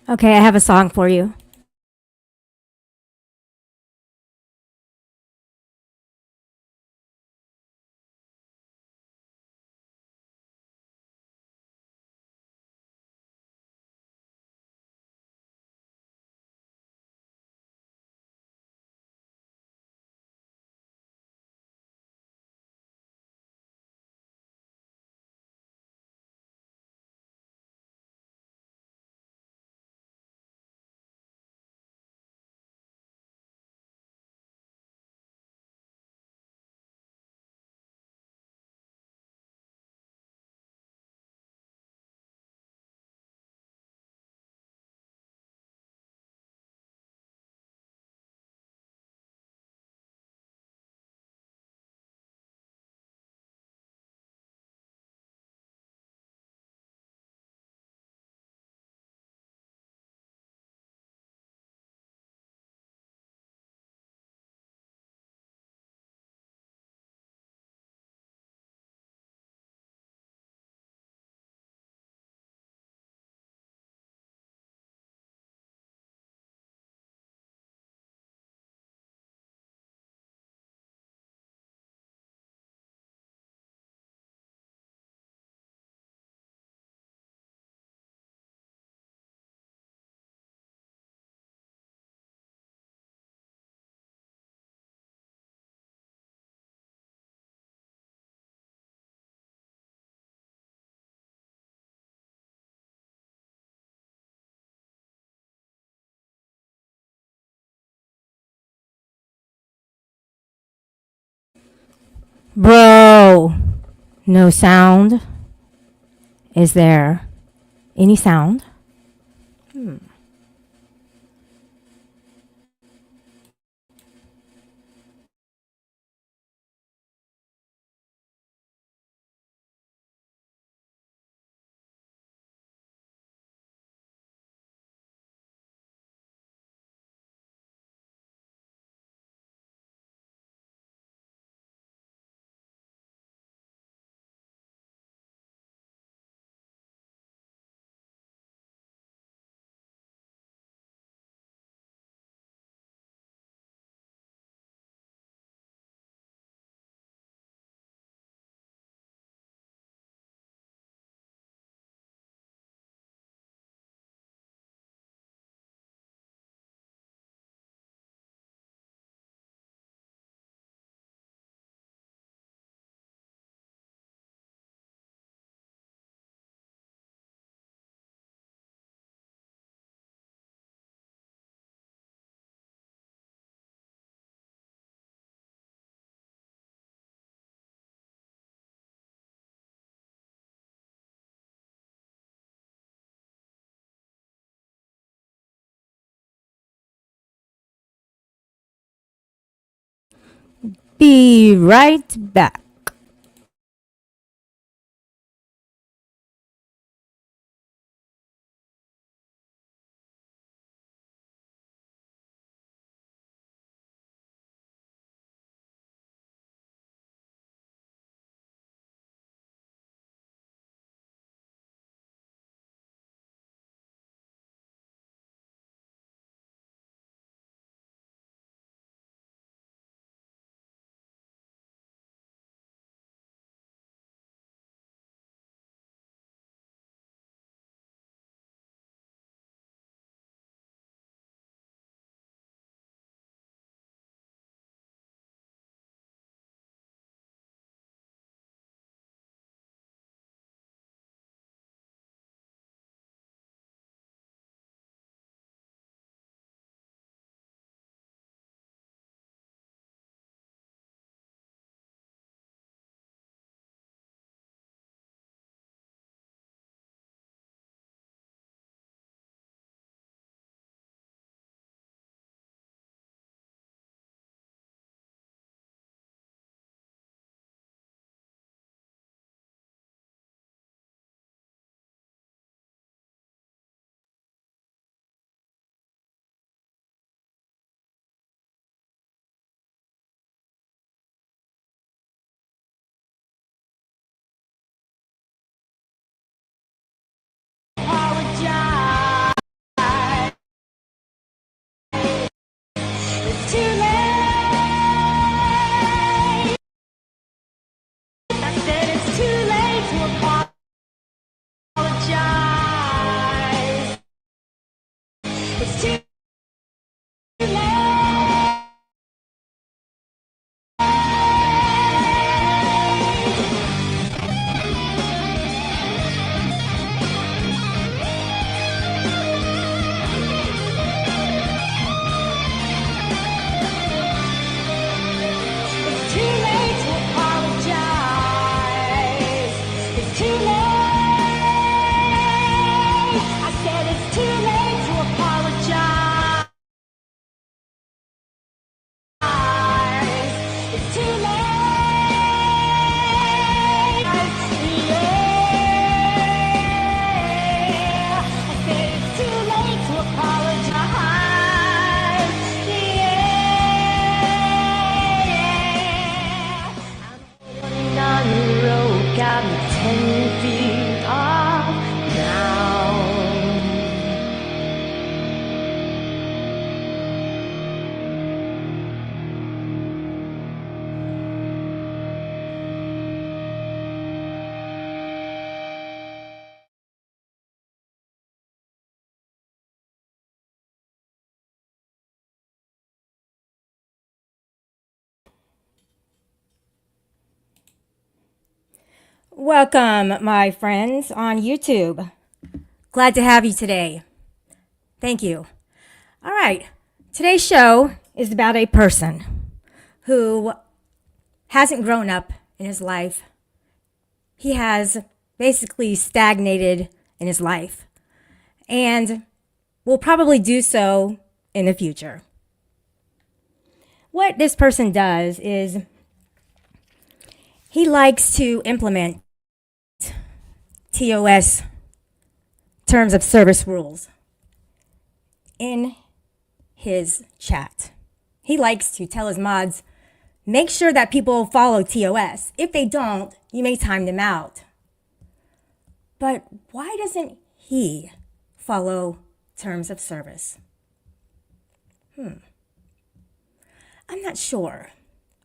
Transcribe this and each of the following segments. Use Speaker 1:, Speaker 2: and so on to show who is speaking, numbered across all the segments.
Speaker 1: Okay, I have a song for you. Bro, no sound. Is there any sound? Be right back.
Speaker 2: It's too late. I said it's too late to apologize. It's too late. It's too late to apologize. It's too late. I said it's too late to apologize. It's too late. Yeah. I said it's too late to apologize. Yeah. I'm running on the road, got me 10 feet off now.
Speaker 1: Welcome, my friends on YouTube. Glad to have you today. Thank you. All right. Today's show is about a person who hasn't grown up in his life. He has basically stagnated in his life and will probably do so in the future. What this person does is he likes to implement TOS, terms of service rules, in his chat. He likes to tell his mods, make sure that people follow TOS. If they don't, you may time them out. But why doesn't he follow terms of service? I'm not sure,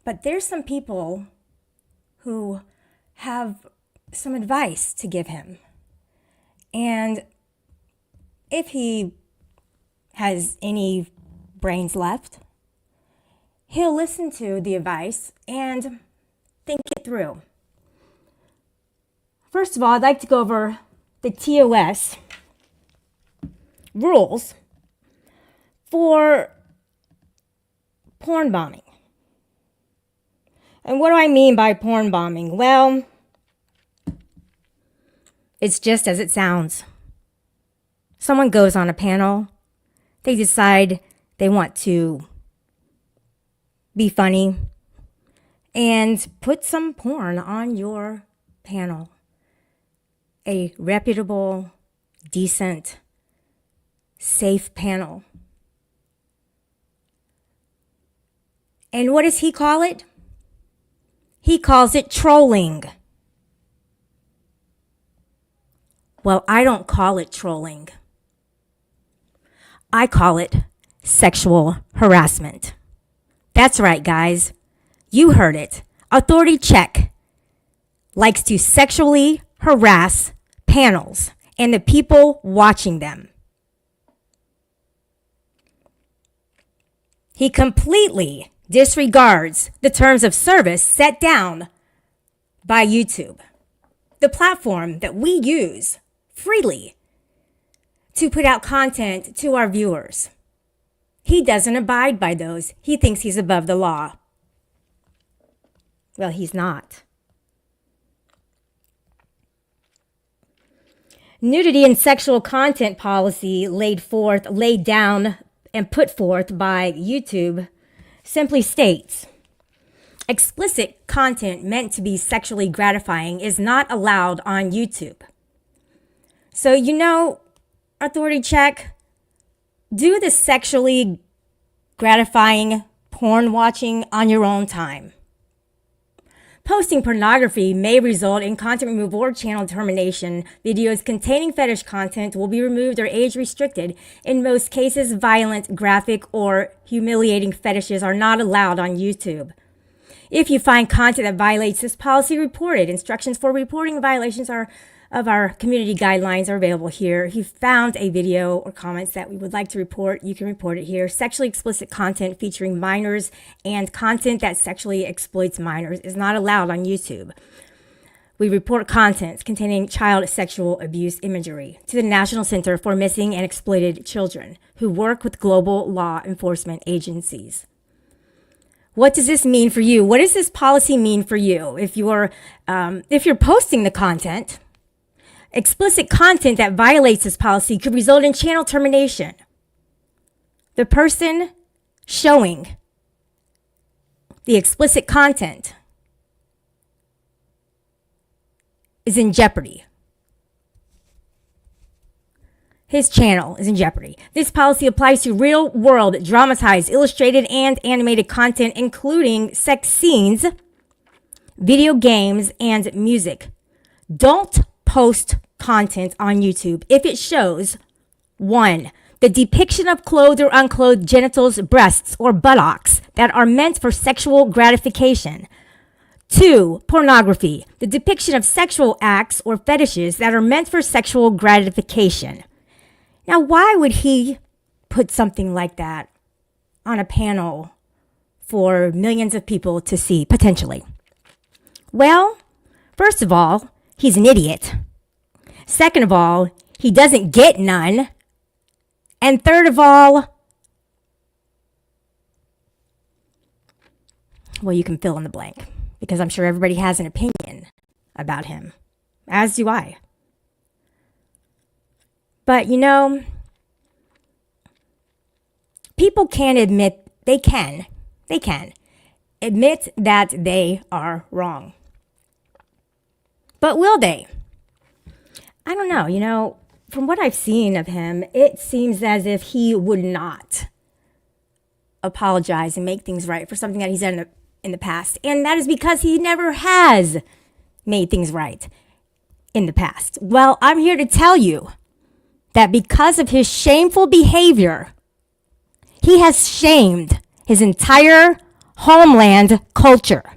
Speaker 1: but there's some people who have some advice to give him. And if he has any brains left, he'll listen to the advice and think it through. First of all, I'd like to go over the TOS rules for porn bombing. And what do I mean by porn bombing? Well, it's just as it sounds. Someone goes on a panel, they decide they want to be funny and put some porn on your panel. A reputable, decent, safe panel. And what does he call it? He calls it trolling. Well, I don't call it trolling. I call it sexual harassment. That's right, guys. You heard it. Authority Check likes to sexually harass panels and the people watching them. He completely disregards the terms of service set down by YouTube, the platform that we use freely to put out content to our viewers. He doesn't abide by those. He thinks he's above the law. Well, he's not. Nudity and sexual content policy laid down and put forth by YouTube simply states, explicit content meant to be sexually gratifying is not allowed on YouTube. So, Authority Check, do the sexually gratifying porn watching on your own time. Posting pornography may result in content removal or channel termination. Videos containing fetish content will be removed or age restricted. In most cases, violent, graphic, or humiliating fetishes are not allowed on YouTube. If you find content that violates this policy, report it. Instructions for reporting violations of our community guidelines are available here. If you found a video or comments that we would like to report, you can report it here. Sexually explicit content featuring minors and content that sexually exploits minors is not allowed on YouTube. We report content containing child sexual abuse imagery to the National Center for Missing and Exploited Children, who work with global law enforcement agencies. What does this mean for you? What does this policy mean for you? If you're posting the content, explicit content that violates this policy could result in channel termination. The person showing the explicit content is in jeopardy. His channel is in jeopardy. This policy applies to real-world, dramatized, illustrated, and animated content, including sex scenes, video games, and music. Don't post content on YouTube if it shows 1. The depiction of clothed or unclothed genitals, breasts, or buttocks that are meant for sexual gratification. 2. Pornography. The depiction of sexual acts or fetishes that are meant for sexual gratification. Now, why would he put something like that on a panel for millions of people to see, potentially? Well, first of all, he's an idiot. Second of all, he doesn't get none. And third of all, well, you can fill in the blank, because I'm sure everybody has an opinion about him, as do I. But, people can admit, they can admit that they are wrong. But will they? I don't know. From what I've seen of him, it seems as if he would not apologize and make things right for something that he's done in the past. And that is because he never has made things right in the past. Well, I'm here to tell you that because of his shameful behavior, he has shamed his entire homeland culture.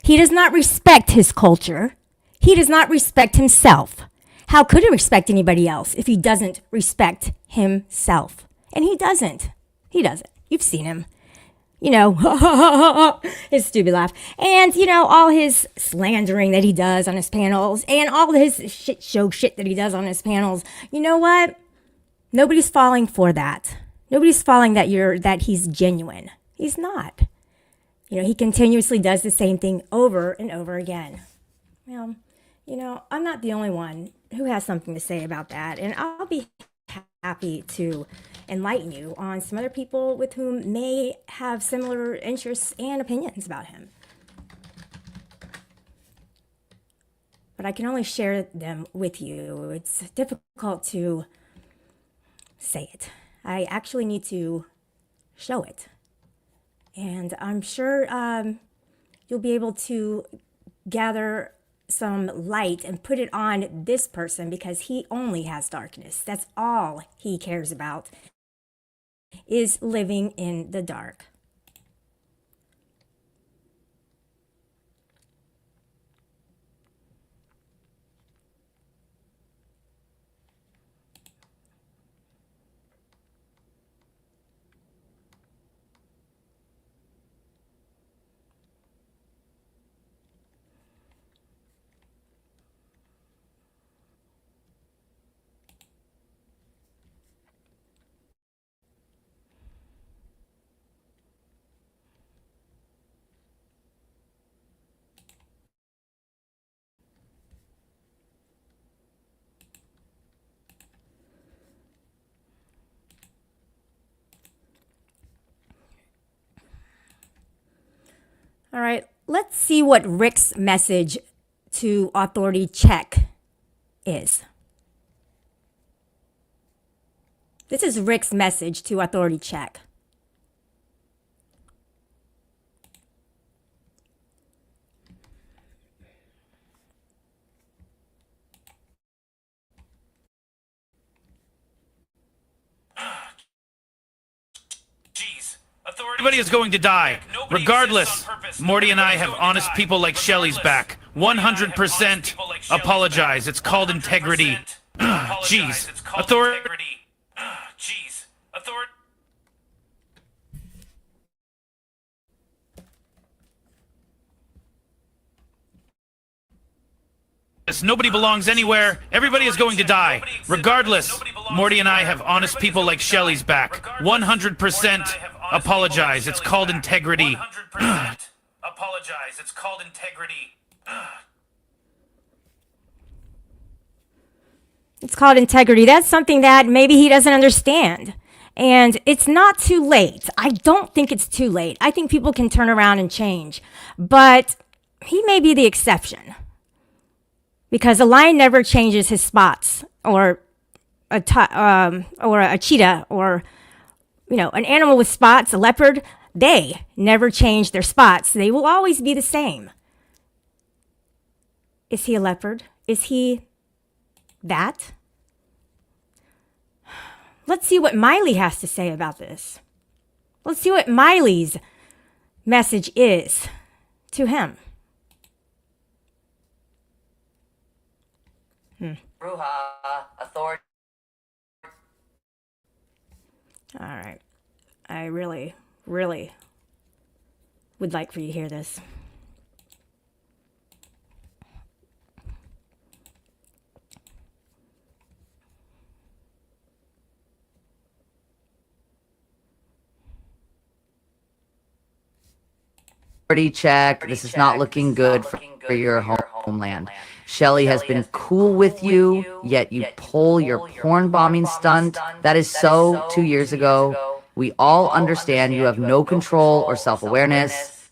Speaker 1: He does not respect his culture. He does not respect himself. How could he respect anybody else if he doesn't respect himself? And he doesn't. He doesn't. You've seen him. His stupid laugh. And, all his slandering that he does on his panels and all his shit that he does on his panels. You know what? Nobody's falling for that. Nobody's falling that he's genuine. He's not. He continuously does the same thing over and over again. Well, I'm not the only one who has something to say about that. And I'll be happy to enlighten you on some other people with whom may have similar interests and opinions about him. But I can only share them with you. It's difficult to say it. I actually need to show it. And I'm sure you'll be able to gather some light and put it on this person, because he only has darkness. That's all he cares about, is living in the dark. All right, let's see what Rick's message to authority check is. This is Rick's message to authority check.
Speaker 3: Everybody is going to die. Regardless, Morty and I have honest people like Shelly's back. 100% apologize. It's called integrity. Jeez. Authority. Jeez. Authority. Nobody belongs anywhere. Everybody is going to die. Regardless, Morty and I have honest people like Shelly's back. 100% apologize. It's called integrity. Apologize. It's called integrity.
Speaker 1: It's called integrity. That's something that maybe he doesn't understand. And it's not too late. I don't think it's too late. I think people can turn around and change. But he may be the exception. Because a lion never changes his spots, or a cheetah, or an animal with spots, a leopard. They never change their spots. They will always be the same. Is he a leopard? Is he that? Let's see what Miley has to say about this. Let's see what Miley's message is to him.
Speaker 4: Bruja, authority.
Speaker 1: All right. I really, really would like for you to hear this.
Speaker 4: Authority check. This is not looking good for your homeland. Shelly has been cool with you, yet you pull your porn bombing stunt. That is so 2 years ago. We all understand you have no control or self-awareness.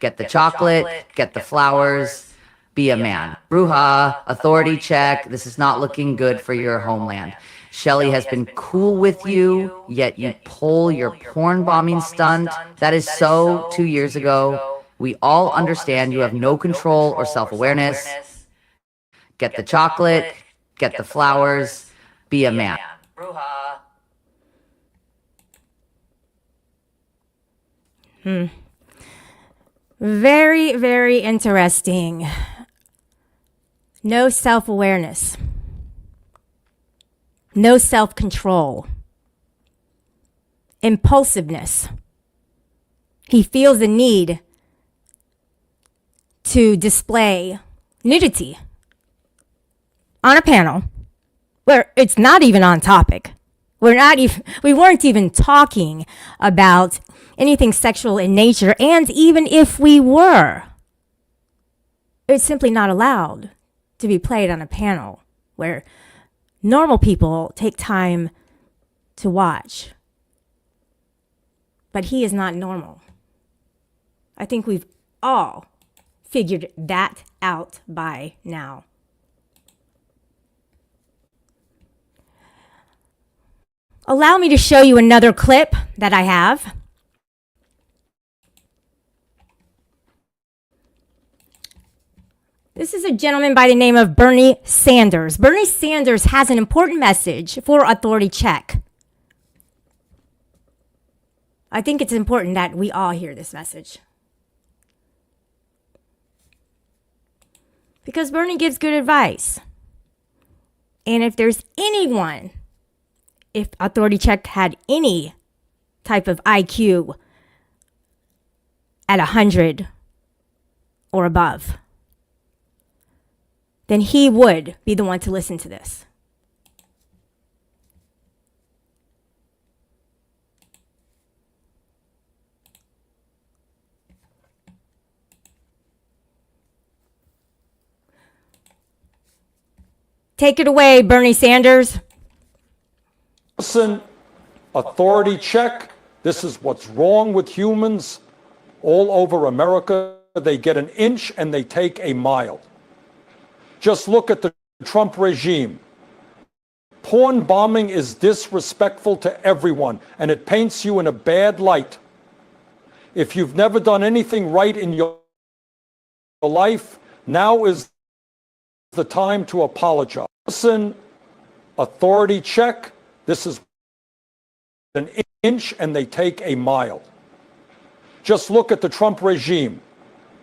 Speaker 4: Get the chocolate, get the flowers, be a man. Bruja, authority check. This is not looking good for your homeland. Shelly has been cool with you, yet you pull your porn bombing stunt. That is so 2 years ago. We all understand you have no control or self-awareness. Get the chocolate, get the flowers, be a man.
Speaker 1: Very, very interesting. No self-awareness. No self-control. Impulsiveness. He feels the need to display nudity on a panel where it's not even on topic. We weren't even talking about anything sexual in nature, and even if we were, it's simply not allowed to be played on a panel where normal people take time to watch. But he is not normal. I think we've all figured that out by now. Allow me to show you another clip that I have. This is a gentleman by the name of Bernie Sanders. Bernie Sanders has an important message for Authority Check. I think it's important that we all hear this message. Because Bernie gives good advice. And if there's anyone, if Authority Check had any type of IQ at 100 or above, then he would be the one to listen to this. Take it away, Bernie Sanders.
Speaker 5: Listen, Authority Check. This is what's wrong with humans all over America. They get an inch and they take a mile. Just look at the Trump regime. Porn bombing is disrespectful to everyone, and it paints you in a bad light. If you've never done anything right in your life, now is the time to apologize. Listen, Authority Check. This is an inch and they take a mile. Just look at the Trump regime.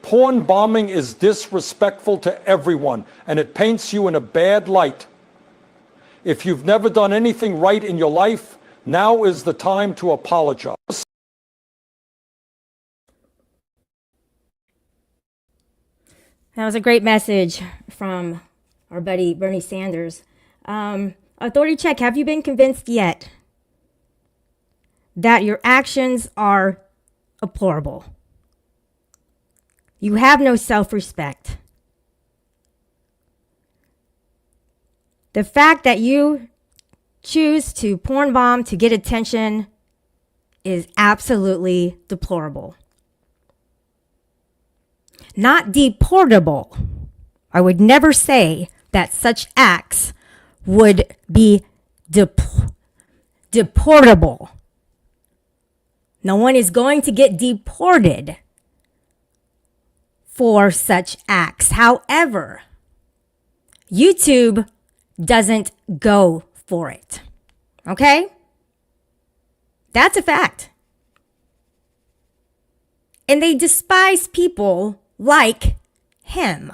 Speaker 5: Porn bombing is disrespectful to everyone, and it paints you in a bad light. If you've never done anything right in your life, now is the time to apologize.
Speaker 1: That was a great message from our buddy Bernie Sanders. Authority check, have you been convinced yet that your actions are deplorable? You have no self-respect. The fact that you choose to porn bomb to get attention is absolutely deplorable. Not deportable. I would never say that such acts would be deportable. No one is going to get deported for such acts. However, YouTube doesn't go for it. Okay? That's a fact. And they despise people like him,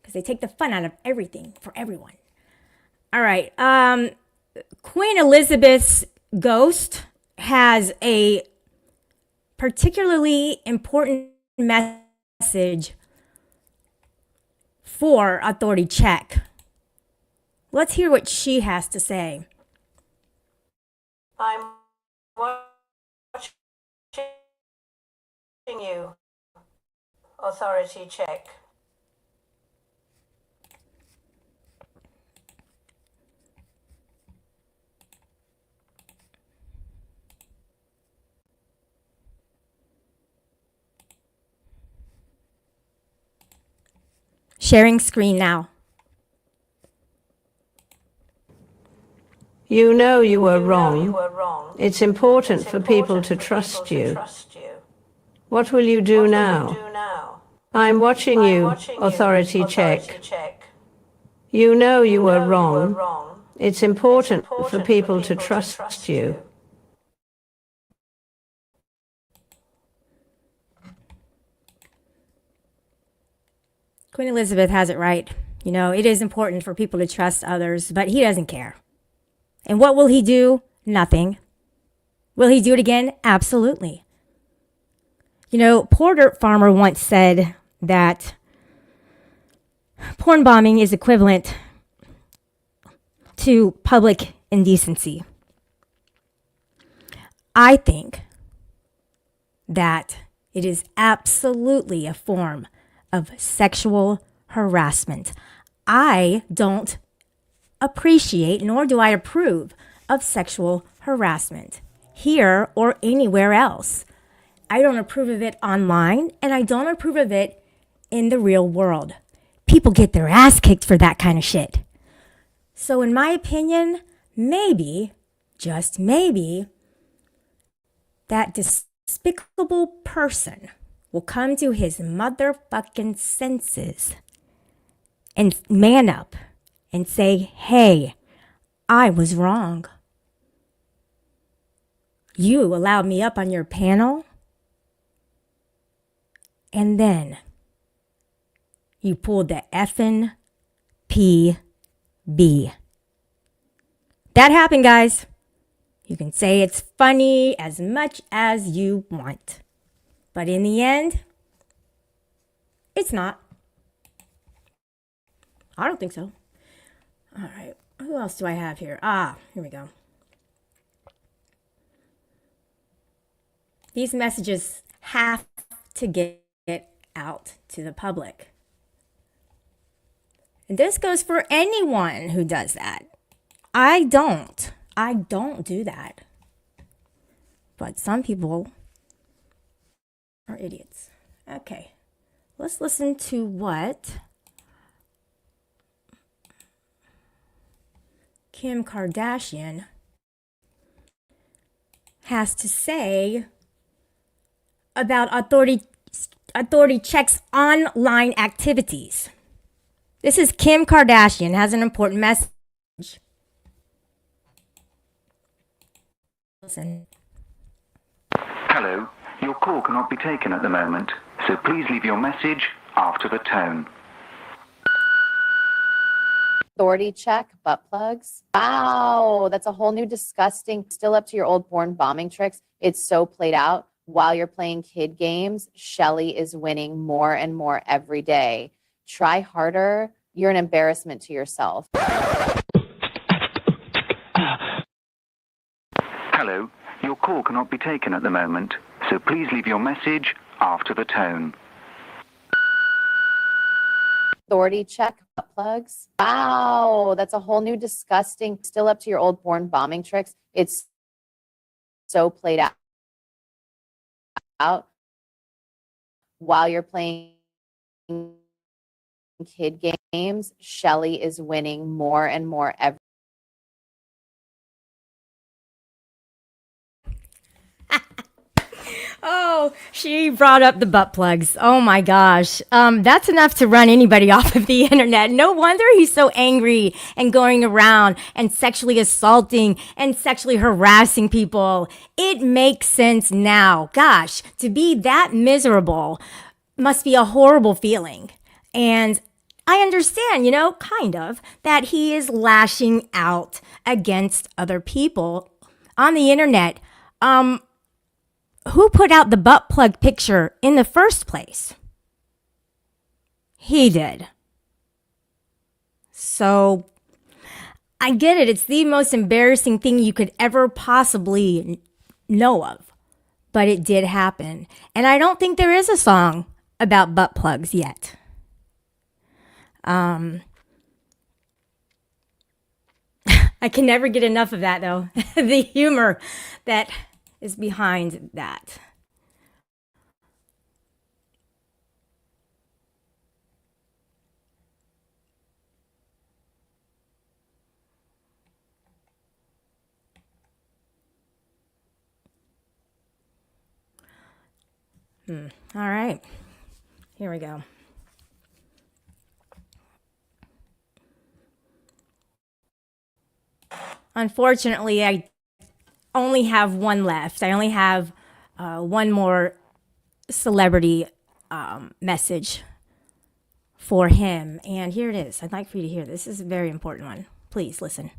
Speaker 1: because they take the fun out of everything for everyone. All right. Queen Elizabeth's ghost has a particularly important message for Authority Check. Let's hear what she has to say.
Speaker 6: I'm watching you. Authority Check.
Speaker 1: Sharing screen now.
Speaker 6: You know you were wrong. It's important for people to trust you. What will you do now? I'm watching you, Authority Check. You know you were wrong. It's important for people to trust you.
Speaker 1: Queen Elizabeth has it right. You know, it is important for people to trust others, but he doesn't care. And what will he do? Nothing. Will he do it again? Absolutely. You know, Poor Dirt Farmer once said that porn bombing is equivalent to public indecency. I think that it is absolutely a form of sexual harassment. I don't appreciate, nor do I approve of sexual harassment here or anywhere else. I don't approve of it online, and I don't approve of it in the real world. People get their ass kicked for that kind of shit. So in my opinion, maybe, just maybe, that despicable person will come to his motherfucking senses and man up and say, hey, I was wrong. You allowed me up on your panel, and then you pulled the effing PB. That happened, guys. You can say it's funny as much as you want. But in the end, it's not. I don't think so. All right. Who else do I have here? Here we go. These messages have to get out to the public. And this goes for anyone who does that. I don't do that. But some people are idiots. Okay. Let's listen to what Kim Kardashian has to say about Authority Check's online activities. This is Kim Kardashian has an important message. Listen.
Speaker 7: Hello, your call cannot be taken at the moment, so please leave your message after the tone.
Speaker 4: Authority check, butt plugs. Wow, that's a whole new disgusting, still up to your old porn bombing tricks. It's so played out. While you're playing kid games, Shelly is winning more and more every day. Try harder. You're an embarrassment to yourself.
Speaker 7: Hello, your call cannot be taken at the moment, so please leave your message after the tone.
Speaker 4: Authority check, butt plugs. Wow, that's a whole new disgusting, still up to your old porn bombing tricks. It's so played out. While you're playing kid games, Shelly is winning more and more every.
Speaker 1: Oh, she brought up the butt plugs. Oh my gosh. That's enough to run anybody off of the internet. No wonder he's so angry and going around and sexually assaulting and sexually harassing people. It makes sense now. Gosh, to be that miserable must be a horrible feeling. And I understand, kind of, that he is lashing out against other people on the internet. Who put out the butt plug picture in the first place? He did. So I get it. It's the most embarrassing thing you could ever possibly know of. But it did happen. And I don't think there is a song about butt plugs yet. I can never get enough of that, though. The humor that is behind that. All right. Here we go. Unfortunately, I only have one left. I only have one more celebrity message for him. And here it is. I'd like for you to hear this. This is a very important one. Please listen.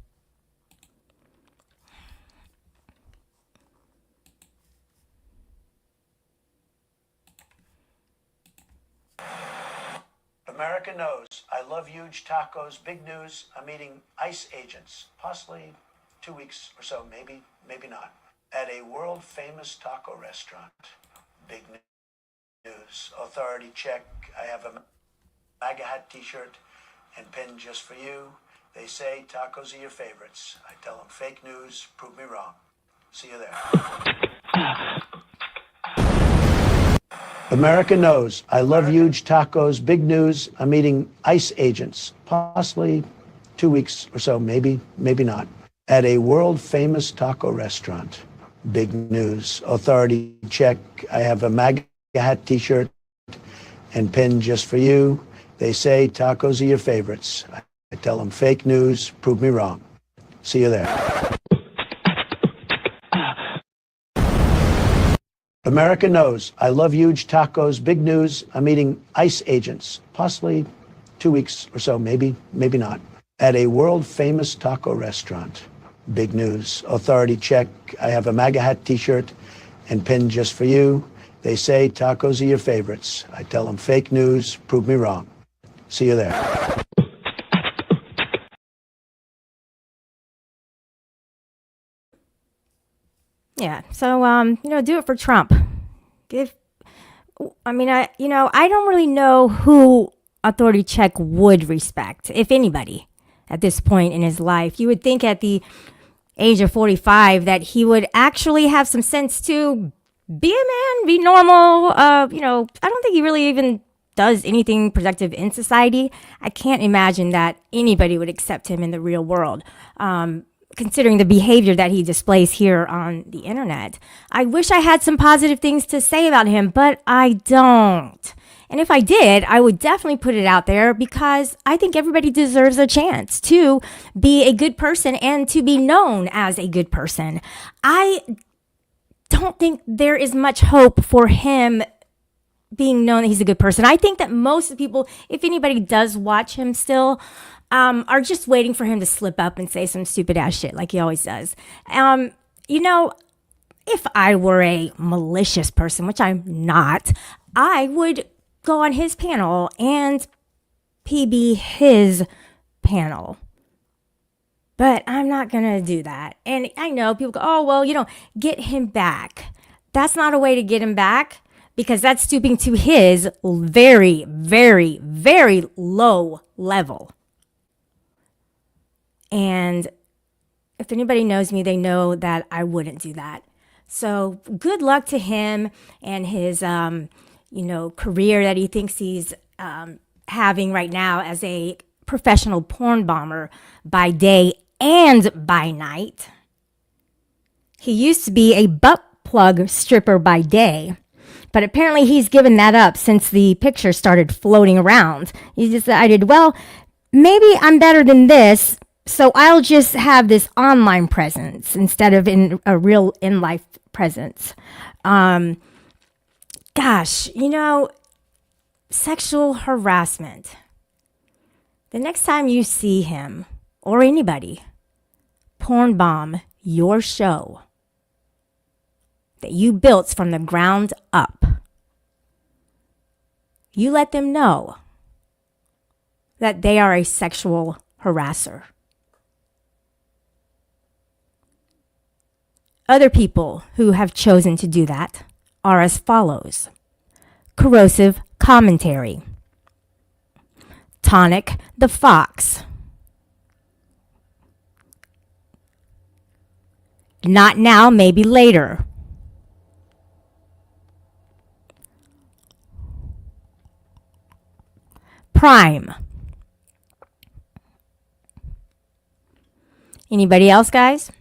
Speaker 8: America knows I love huge tacos. Big news, I'm eating ICE agents, possibly 2 weeks or so, maybe not, at a world famous taco restaurant. Big news. Authority check. I have a MAGA hat t-shirt and pin just for you. They say tacos are your favorites. I tell them fake news, prove me wrong. See you there. America knows I love huge tacos. Big news, I'm eating ICE agents, possibly 2 weeks or so, maybe not, at a world famous taco restaurant. Big news. Authority check. I have a MAGA hat t-shirt and pin just for you. They say tacos are your favorites. I tell them fake news, prove me wrong. See you there. America knows I love huge tacos. Big news, I'm eating ICE agents, possibly 2 weeks or so, maybe not, at a world famous taco restaurant. Big news. Authority check. I have a MAGA hat t-shirt and pin just for you. They say tacos are your favorites. I tell them fake news, prove me wrong. See you there.
Speaker 1: Yeah. So, do it for Trump. I don't really know who Authority Check would respect, if anybody, at this point in his life. You would think at the age of 45 that he would actually have some sense to be a man, be normal. I don't think he really even does anything productive in society. I can't imagine that anybody would accept him in the real world. Considering the behavior that he displays here on the internet. I wish I had some positive things to say about him, but I don't. And if I did, I would definitely put it out there because I think everybody deserves a chance to be a good person and to be known as a good person. I don't think there is much hope for him being known that he's a good person. I think that most of the people, if anybody does watch him still, are just waiting for him to slip up and say some stupid ass shit like he always does. You know, if I were a malicious person, which I'm not, I would go on his panel and PB his panel. But I'm not going to do that. And I know people go, oh, well, get him back. That's not a way to get him back, because that's stooping to his very, very, very low level. And if anybody knows me, they know that I wouldn't do that. So good luck to him and his, career that he thinks he's having right now as a professional porn bomber by day and by night. He used to be a butt plug stripper by day, but apparently he's given that up since the picture started floating around. He decided, well, maybe I'm better than this, so I'll just have this online presence instead of in a real in-life presence. Sexual harassment. The next time you see him or anybody porn bomb your show that you built from the ground up, you let them know that they are a sexual harasser. Other people who have chosen to do that are as follows: corrosive commentary, Tonic the Fox, not now, maybe later, Prime. Anybody else, guys?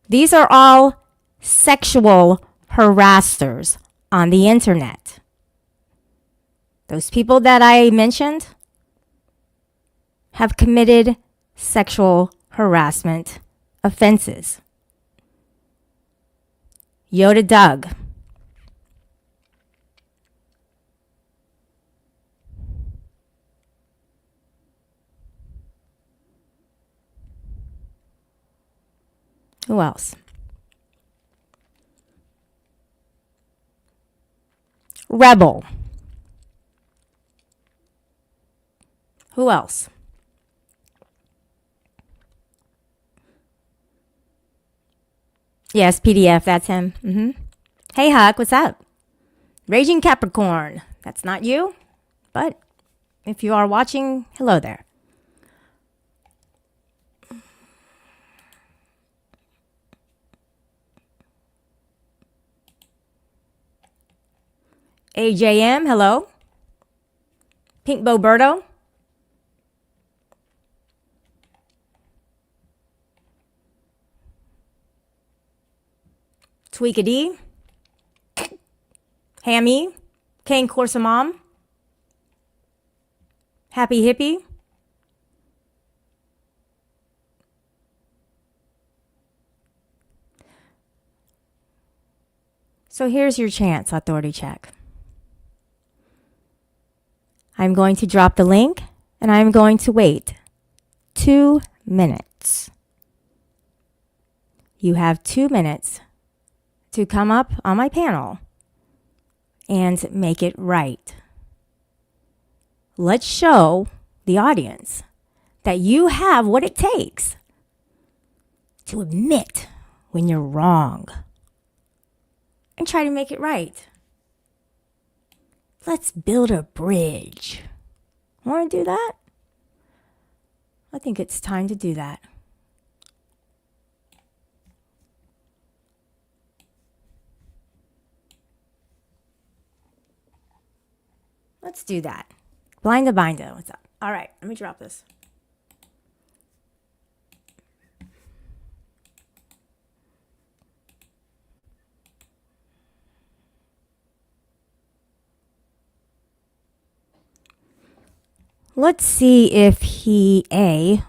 Speaker 1: These are all sexual harassers on the internet. Those people that I mentioned have committed sexual harassment offenses. Yoda Doug. Who else? Rebel. Who else? Yes, PDF, that's him. Hey, Huck, what's up? Raging Capricorn. That's not you, but if you are watching, hello there. AJM, hello. Pink Bo Berto. Tweakadee. Hammy. Kane Corsa Mom. Happy Hippie. So here's your chance, Authority Check. I'm going to drop the link and I'm going to wait 2 minutes. You have 2 minutes to come up on my panel and make it right. Let's show the audience that you have what it takes to admit when you're wrong and try to make it right. Let's build a bridge. Want to do that? I think it's time to do that. Let's do that. Blind to Bindo. What's up? All right, let me drop this. Let's see if he, A,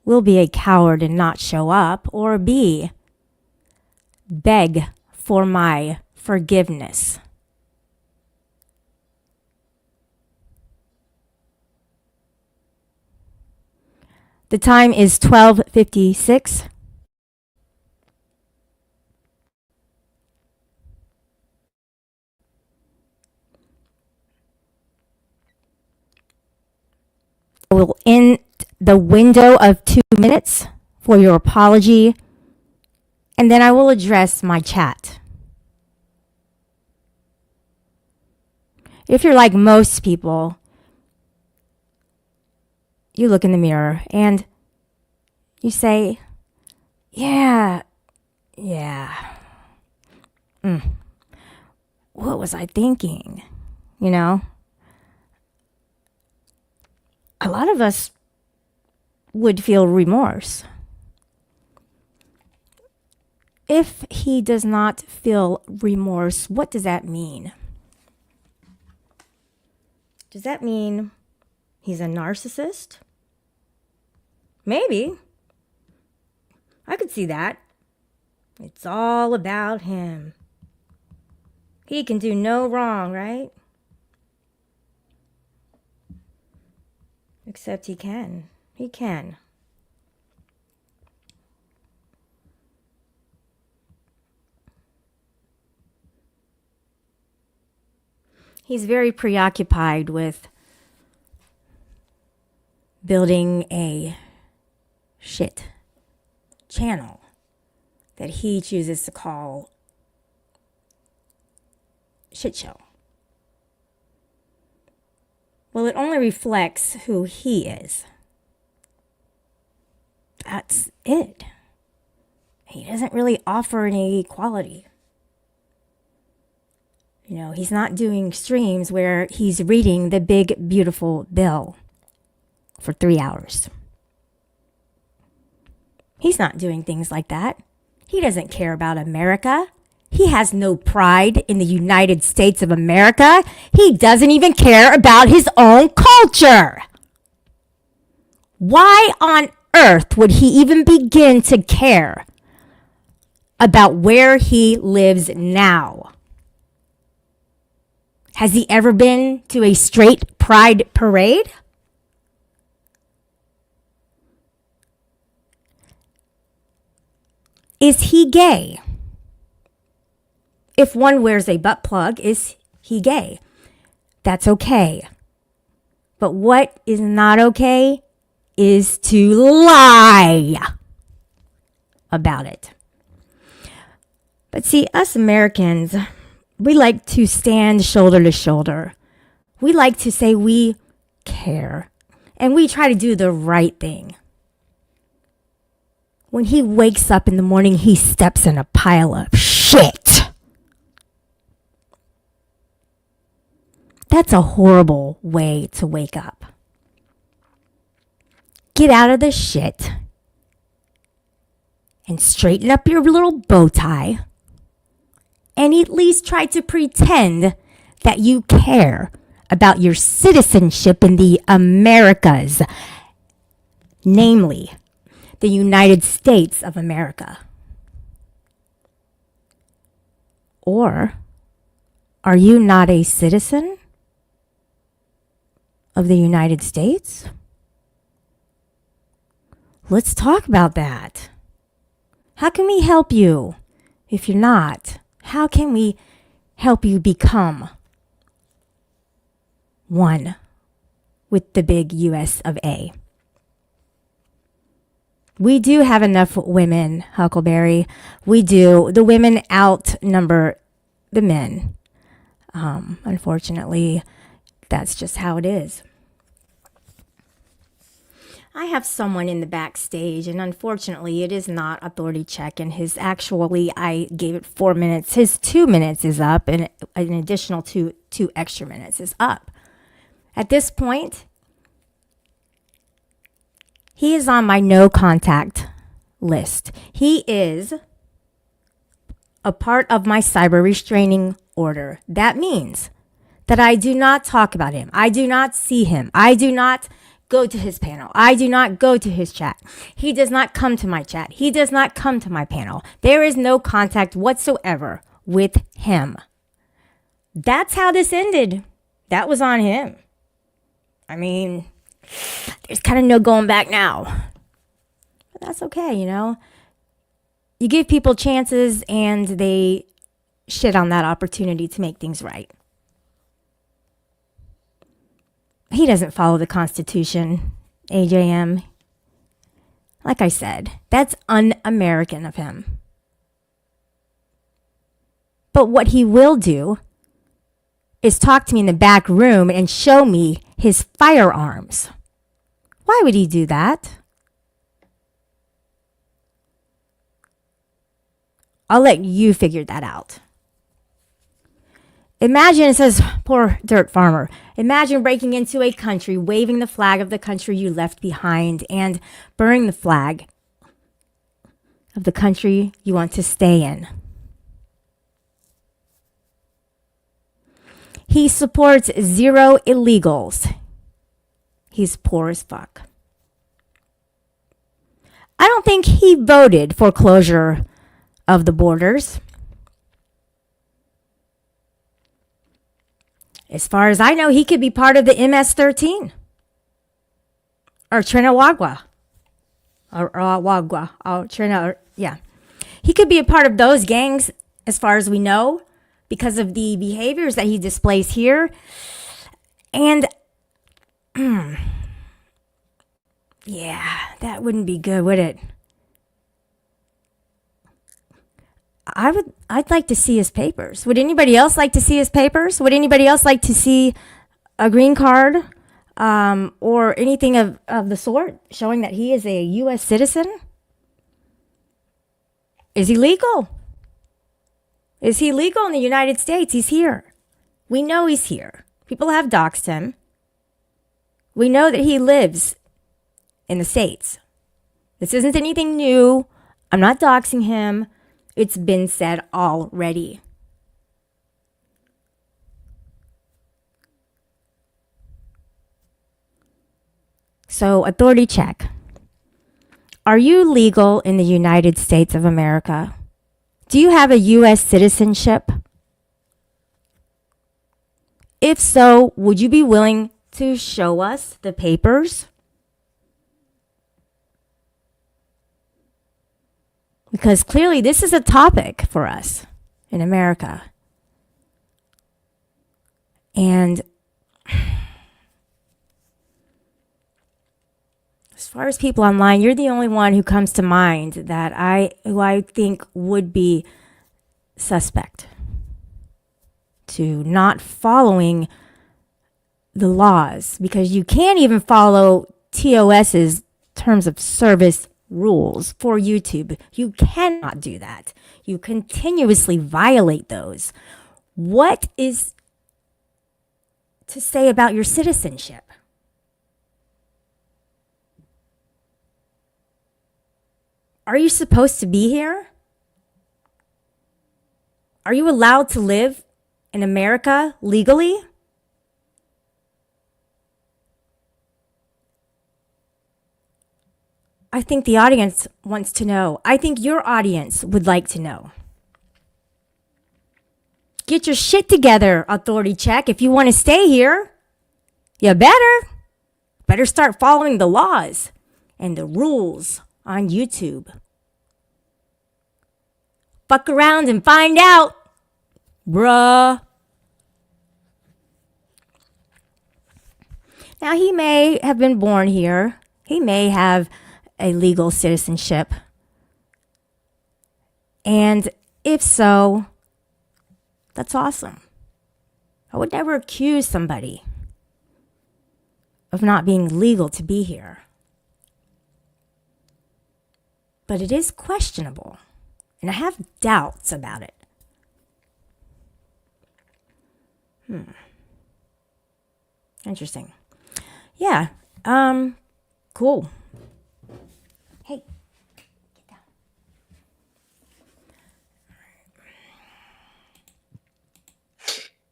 Speaker 1: will be a coward and not show up, or B, beg for my forgiveness. The time is 12:56. I will end the window of 2 minutes for your apology, and then I will address my chat. If you're like most people, you look in the mirror and you say, yeah. What was I thinking? You know? A lot of us would feel remorse. If he does not feel remorse, what does that mean? Does that mean he's a narcissist? Maybe. I could see that. It's all about him. He can do no wrong, right? Except he can. He can. He's very preoccupied with building a shit channel that he chooses to call shit show. Well, it only reflects who he is. That's it. He doesn't really offer any quality. You know, he's not doing streams where he's reading the big, beautiful bill for 3 hours. He's not doing things like that. He doesn't care about America. He has no pride in the United States of America. He doesn't even care about his own culture. Why on earth would he even begin to care about where he lives now? Has he ever been to a straight pride parade? Is he gay? If one wears a butt plug, is he gay? That's okay. But what is not okay is to lie about it. But see, us Americans, we like to stand shoulder to shoulder. We like to say we care. And we try to do the right thing. When he wakes up in the morning, he steps in a pile of shit. That's a horrible way to wake up. Get out of the shit and straighten up your little bow tie and at least try to pretend that you care about your citizenship in the Americas, namely the United States of America. Or are you not a citizen of the United States? Let's talk about that. How can we help you if you're not? How can we help you become one with the big US of A? We do have enough women, Huckleberry. We do. The women outnumber the men. Unfortunately, that's just how it is. I have someone in the backstage, and unfortunately, it is not authority check. And I gave it 4 minutes. His 2 minutes is up, and an additional two extra minutes is up. At this point, he is on my no contact list. He is a part of my cyber restraining order. That means that I do not talk about him. I do not see him. I do not go to his panel. I do not go to his chat. He does not come to my chat. He does not come to my panel. There is no contact whatsoever with him. That's how this ended. That was on him. I mean, there's kind of no going back now. But that's okay, you know. You give people chances and they shit on that opportunity to make things right. He doesn't follow the Constitution, AJM. Like I said, that's un-American of him. But what he will do is talk to me in the back room and show me his firearms. Why would he do that? I'll let you figure that out. Imagine, it says, poor dirt farmer. Imagine breaking into a country, waving the flag of the country you left behind, and burning the flag of the country you want to stay in. He supports zero illegals. He's poor as fuck. I don't think he voted for closure of the borders. As far as I know, he could be part of the MS-13 or Trinawagua or Wagua or Trina. Yeah, he could be a part of those gangs, as far as we know, because of the behaviors that he displays here. And yeah, that wouldn't be good, would it? I'd like to see his papers. Would anybody else like to see his papers? Would anybody else like to see a green card or anything of the sort showing that he is a U.S. citizen? Is he legal? Is he legal in the United States? He's here. We know he's here. People have doxed him. We know that he lives in the States. This isn't anything new. I'm not doxing him. It's been said already. So, authority check. Are you legal in the United States of America? Do you have a U.S. citizenship? If so, would you be willing to show us the papers? Because clearly this is a topic for us in America. And as far as people online, you're the only one who comes to mind that who I think would be suspect to not following the laws, because you can't even follow TOS's terms of service rules for YouTube. You cannot do that. You continuously violate those. What is to say about your citizenship? Are you supposed to be here? Are you allowed to live in America legally? I think the audience wants to know. I think your audience would like to know. Get your shit together, authority check. If you want to stay here, you better start following the laws and the rules on YouTube. Fuck around and find out, bruh. Now, he may have been born here. He may have a legal citizenship. And if so, that's awesome. I would never accuse somebody of not being legal to be here. But it is questionable, and I have doubts about it. Interesting. Yeah, cool. Hey, get down.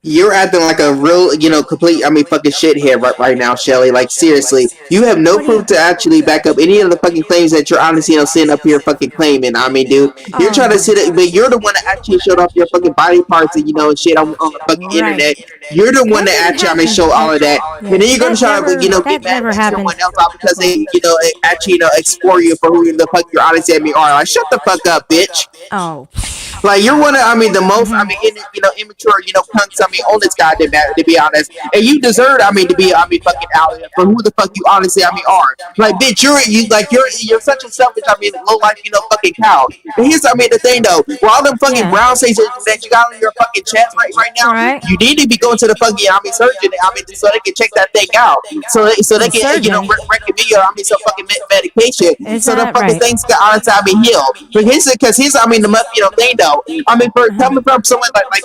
Speaker 9: You're acting like a real, complete, fucking shithead right now, Shelly. Like, seriously. You have no proof to actually back up any of the fucking claims that you're honestly, sitting up here fucking claiming. I mean, dude, you're trying to sit it, but you're the one that actually showed off your fucking body parts and, and shit on the fucking internet. You're the one that actually, show all of that. And then you're going to try to, get mad at someone else out because they, actually, explore you for who the fuck you're honestly, are. Like, shut the fuck up, bitch.
Speaker 1: Oh.
Speaker 9: Like, you're one of, the most, immature, punks, on this goddamn matter, to be honest. And you deserve, to be, fucking out here for who the fuck you honestly, are. Like, bitch, you're such a selfish, low life, fucking cow. And here's, the thing, though. With all them fucking brown stations that you got on your fucking chest right now, you need to be going to the fucking, surgeon, so they can check that thing out. So they can, recommend you, some fucking medication. So the fucking things can honestly, heal. But because here's, the thing, though. For coming from someone like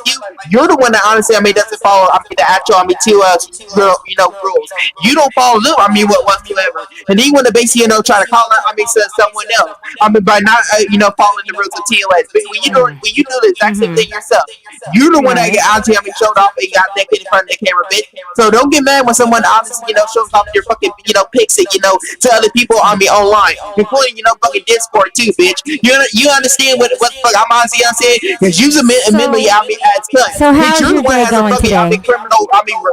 Speaker 9: you're the one that honestly, doesn't follow, the actual, rules. You don't follow them, whatsoever. And then you want to basically, try to call out, someone else. By not, following the rules of TOS. But when you do the exact same thing yourself, you're the one that get showed off and got naked in front of the camera, bitch. So don't get mad when someone honestly, shows off your fucking, pics and, to other people online, including, fucking Discord too, bitch. You understand what the fuck I'm honestly saying? Because you're mentally, as cunt.
Speaker 1: So how's your day going today?
Speaker 9: Criminal,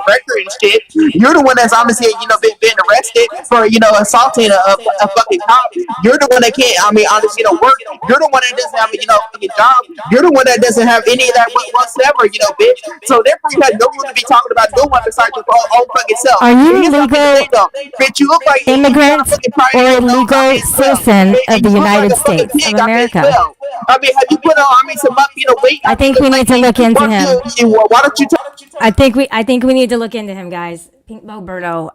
Speaker 9: record and shit. You're the one that's honestly, been arrested for, assaulting a fucking cop. You're the one that can't, honestly, work. You're the one that doesn't have a, fucking job. You're the one that doesn't have any of that whatsoever, bitch. So therefore, you have no room to be talking about no one besides your own fucking self.
Speaker 1: Are you a legal
Speaker 9: bitch, you look like
Speaker 1: immigrant or a legal citizen of the United States of America?
Speaker 9: Have you put on, some weight?
Speaker 1: I think we need to look into him.
Speaker 9: Why don't you
Speaker 1: I think we need to look into him, guys. Pinkbo Berto.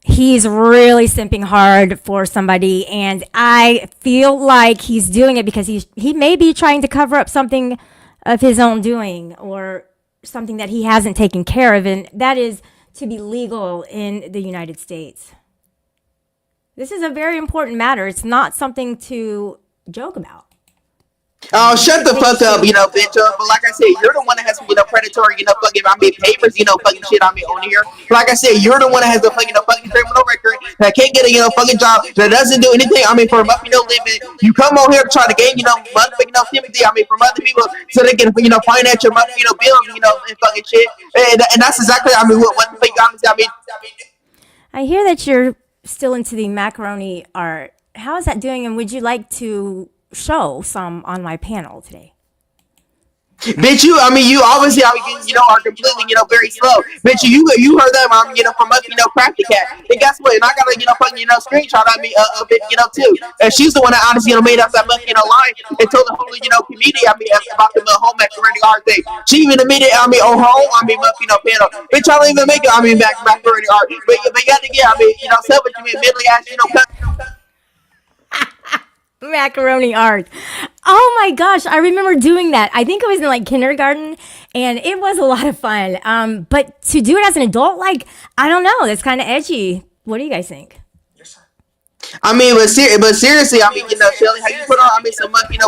Speaker 1: He's really simping hard for somebody, and I feel like he's doing it because he may be trying to cover up something of his own doing or something that he hasn't taken care of, and that is to be legal in the United States. This is a very important matter. It's not something to joke about.
Speaker 9: Oh, shut the fuck up, bitch. But like I said, you're the one that has, predatory, fucking, papers, fucking shit on here. Like I said, you're the one that has a fucking criminal record that can't get a, fucking job, that doesn't do anything, for living. You come over here to try to gain, motherfucking, sympathy, from other people so they can, finance your, bills, and fucking shit. And that's exactly, what the fuck, honestly,
Speaker 1: I hear that you're still into the macaroni art. How is that doing, and would you like to show some on my panel today?
Speaker 9: Bitch, you obviously, are completely, very slow. Bitch, you heard that, from us, Crafty Cat. And guess what? And I got a, fucking, screenshot of it, too. And she's the one that honestly, made up that monkey, line and told the whole, community, about the home macaroni art thing. She even admitted, on her own, panel. Bitch, I don't even make it, macaroni art. But you got to get, selfish, mentally,
Speaker 1: Macaroni art. Oh my gosh, I remember doing that. I think it was in like kindergarten, and it was a lot of fun. But to do it as an adult, I don't know, that's kind of edgy. What do you guys think?
Speaker 9: But seriously, Shelly, have you put on, some weight,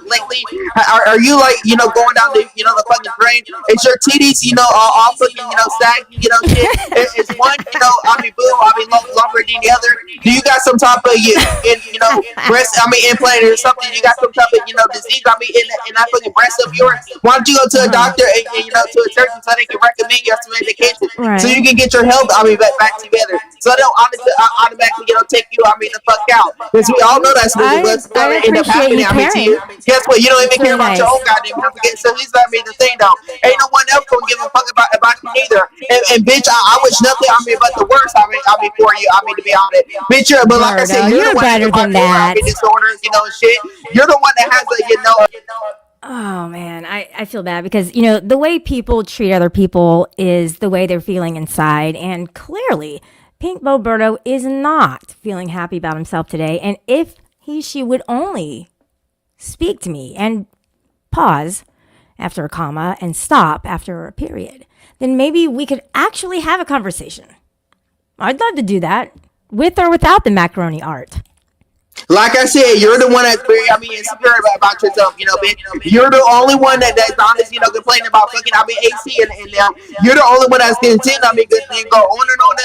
Speaker 9: lately? Are you going down the, the fucking drain? Is your titties, all fucking, saggy, shit? Is one, longer than the other? Do you got some type of, breast, implant or something? You got some type of, disease, in that fucking breast of yours? Why don't you go to a doctor and to a surgeon so they can recommend you some medication so you can get your health, back together. So they don't automatically, take you, the fuck out. Because we all know that's what's going to end up happening, to you. Guess what? You don't even care about your own goddamn health. So he's the thing, though. Ain't no one else gonna give a fuck about you neither. And bitch, I wish nothing, but the worst, for you, to be honest. Bitch, but like I said, you're the one
Speaker 1: better than that.
Speaker 9: Disorders, shit. You're the one that has the,
Speaker 1: Oh man, I feel bad because, the way people treat other people is the way they're feeling inside. And clearly, Pinkbo Berto is not feeling happy about himself today. And if she would only speak to me and pause after a comma and stop after a period, then maybe we could actually have a conversation. I'd love to do that with or without the macaroni art.
Speaker 9: Like I said, you're the one that's very, insecure about yourself, bitch. You're the only one that's honest, complaining about fucking, AC and them. You're the only one that's continuing, good thing, go on and on,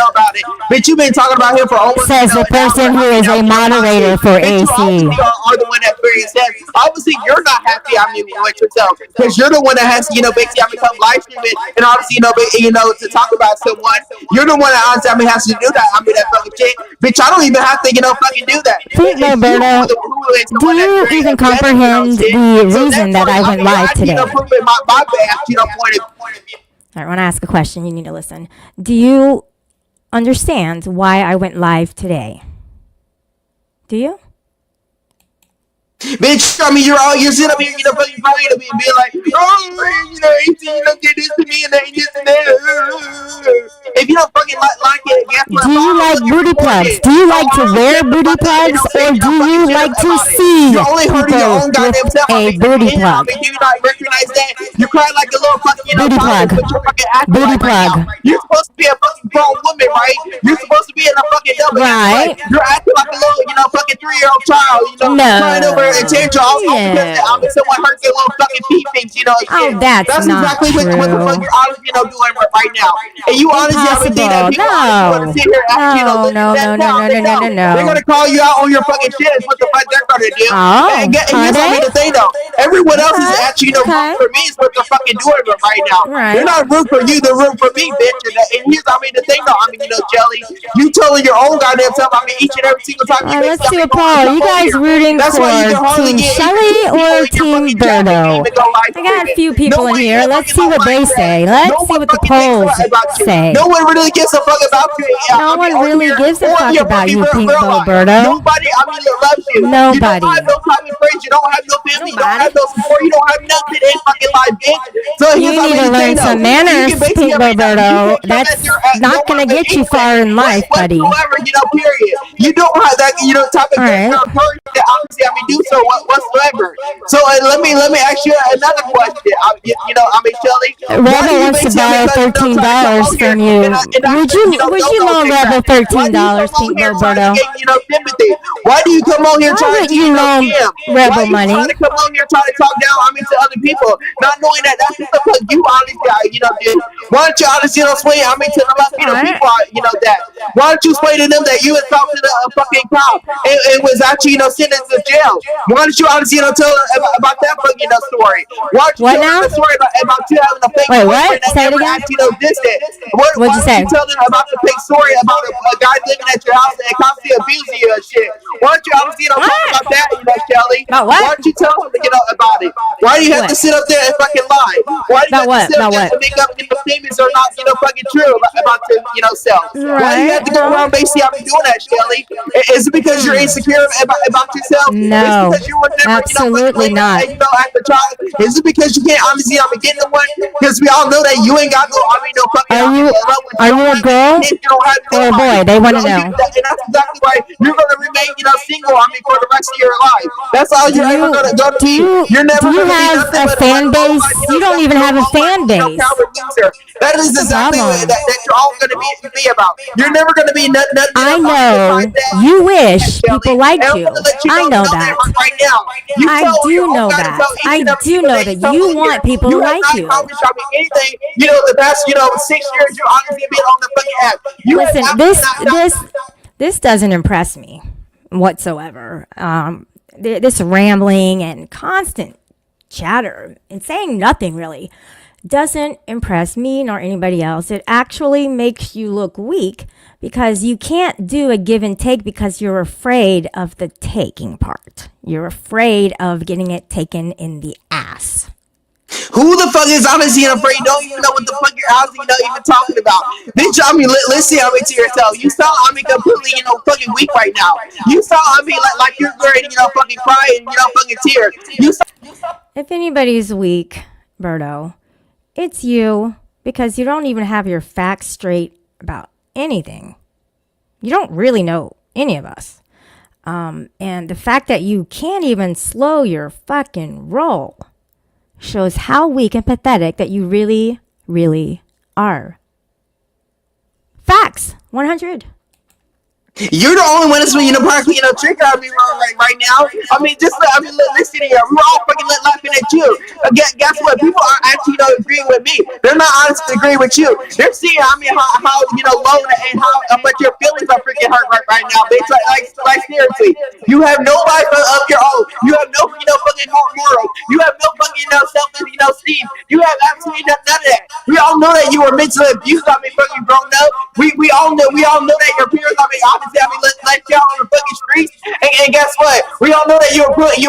Speaker 9: about it. Bitch, you've been talking about him for almost,
Speaker 1: Says the
Speaker 9: an hour.
Speaker 1: person who is a moderator for
Speaker 9: Bitch, you
Speaker 1: AC.
Speaker 9: obviously are the one that's very upset. Obviously, you're not happy, with yourself. Because you're the one that has to, basically, come live stream it. And obviously, to talk about someone. You're the one that honestly, has to do that. That fucking shit. Bitch, I don't even have to, fucking do that.
Speaker 1: Think, Berto, do you even comprehend the reason that I went live today?
Speaker 9: My point of
Speaker 1: I want to ask a question. You need to listen. Do you understand why I went live today? Do you?
Speaker 9: Bitch, you're sitting up here, fucking crying to me and being like, oh, did this to me and that, this and that. If you don't fucking like it, guess what?
Speaker 1: Do you like booty plugs? Do you like to wear booty plugs, or do you like to see people with a booty plug?
Speaker 9: Do you not recognize that? You cry like a little fucking,
Speaker 1: Booty plug.
Speaker 9: but you're fucking acting
Speaker 1: Booty
Speaker 9: like right
Speaker 1: plug.
Speaker 9: now. You're supposed to be a fucking grown woman, right? You're supposed to be in a fucking double.
Speaker 1: Right.
Speaker 9: You're acting like a little, fucking 3-year-old child,
Speaker 1: No.
Speaker 9: crying over and change all because someone hurt their little fucking peepings,
Speaker 1: Oh,
Speaker 9: shit.
Speaker 1: that's not
Speaker 9: exactly what the
Speaker 1: true.
Speaker 9: fuck you're honestly, doing right now. And you honestly have a thing that people want to sit here and actually,
Speaker 1: No.
Speaker 9: They're gonna call you out on your fucking shit. Is what the fuck they're gonna do.
Speaker 1: Oh,
Speaker 9: and here's the thing though. Everyone else is actually, rooting for me is what they're fucking doing right now.
Speaker 1: Right.
Speaker 9: They're not rooting for you. They're rooting for me, bitch. And here's, the thing though. Jelly, you telling your own goddamn self. Each and every single time you
Speaker 1: Let's do a poll. You guys rooting for Team Shelly or Team Berto? I got a few people in here. Let's see what they say. Let's see what the polls say.
Speaker 9: No one really gives a fuck about you.
Speaker 1: No one really gives a fuck about you, Pink Berto.
Speaker 9: Nobody, loves you.
Speaker 1: Nobody.
Speaker 9: You don't have no common friends. You don't have no family. You don't have no support. You don't have nothing in fucking life, bitch. So
Speaker 1: You need to learn some manners, Pink Berto. That's not going to get you far in life, buddy.
Speaker 9: Period. You don't have that, type of courage that obviously, do so whatsoever. So let me ask you another question. Shelly.
Speaker 1: Rebel wants to borrow $13 from you. Would you loan Rebel $13, Pink Berto?
Speaker 9: Why do you come on here trying to
Speaker 1: loan Rebel money?
Speaker 9: Why do you come on here trying to talk down to other people, not knowing that that's what the fuck you honestly do? Why don't you honestly explain to the people that? Why don't you explain to them that you assaulted a fucking cop and was actually sentenced to jail? Why don't you honestly tell them about that fucking story? Why don't you tell them the story about you having a fake
Speaker 1: what? Say it again. What'd you say?
Speaker 9: Why don't you tell them about the fake story about a guy living at your house and constantly abusing you and shit? Why don't you honestly talk about that, Kelly?
Speaker 1: About what?
Speaker 9: Why don't you tell them about it? Why do you have to sit up there and fucking lie? Why do you have to sit up there and make up if the statements are not fucking true about your self? Why do you have to go around basically doing that, Shelly? Is it because you're insecure about yourself?
Speaker 1: No,
Speaker 9: is it because you were never,
Speaker 1: absolutely not.
Speaker 9: At the child? Is it because you can't honestly get the one? Because we all know that you ain't got no fucking.
Speaker 1: Are you a girl or a boy? They want to know.
Speaker 9: And that's exactly why you're gonna remain, single. For the rest of your life. That's all you're ever gonna go to. You're never
Speaker 1: do you
Speaker 9: gonna
Speaker 1: have a fan base? You don't even have a fan base.
Speaker 9: That is exactly what that you're all gonna be about. You're never gonna be nothing.
Speaker 1: I know. You wish people liked you. I know that.
Speaker 9: Right now.
Speaker 1: I do know that. I do know that you want people to like you.
Speaker 9: Anything, the past, 6 years, you're honestly been on the fucking app.
Speaker 1: Listen, this doesn't impress me whatsoever. This rambling and constant chatter and saying nothing really doesn't impress me nor anybody else. It actually makes you look weak because you can't do a give and take because you're afraid of the taking part. You're afraid of getting it taken in the ass.
Speaker 9: Who the fuck is honestly afraid? Don't even know what the fuck you're honestly even talking about. Bitch, listen, to yourself. You sound, completely, fucking weak right now. You sound, like you're ready to, fucking cry and, fucking tear.
Speaker 1: If anybody's weak, Berto, it's you, because you don't even have your facts straight about anything. You don't really know any of us. And the fact that you can't even slow your fucking roll shows how weak and pathetic that you really, really are. Facts, 100.
Speaker 9: You're the only one that's practically tricking on me right now. I mean, listen here. We're all fucking laughing at you. Guess what? People are actually agreeing with me. They're not honestly agreeing with you. They're seeing how low and how much your feelings are freaking hurt right now, bitch. Like seriously, you have no life of your own. You have no fucking moral. You have no fucking self esteem. You have absolutely none of that. We all know that you were mentally abused. I mean, fucking grown up. We all know that your peers. I mean, obviously, let you out on the fucking streets. And guess what? We all know that you were put in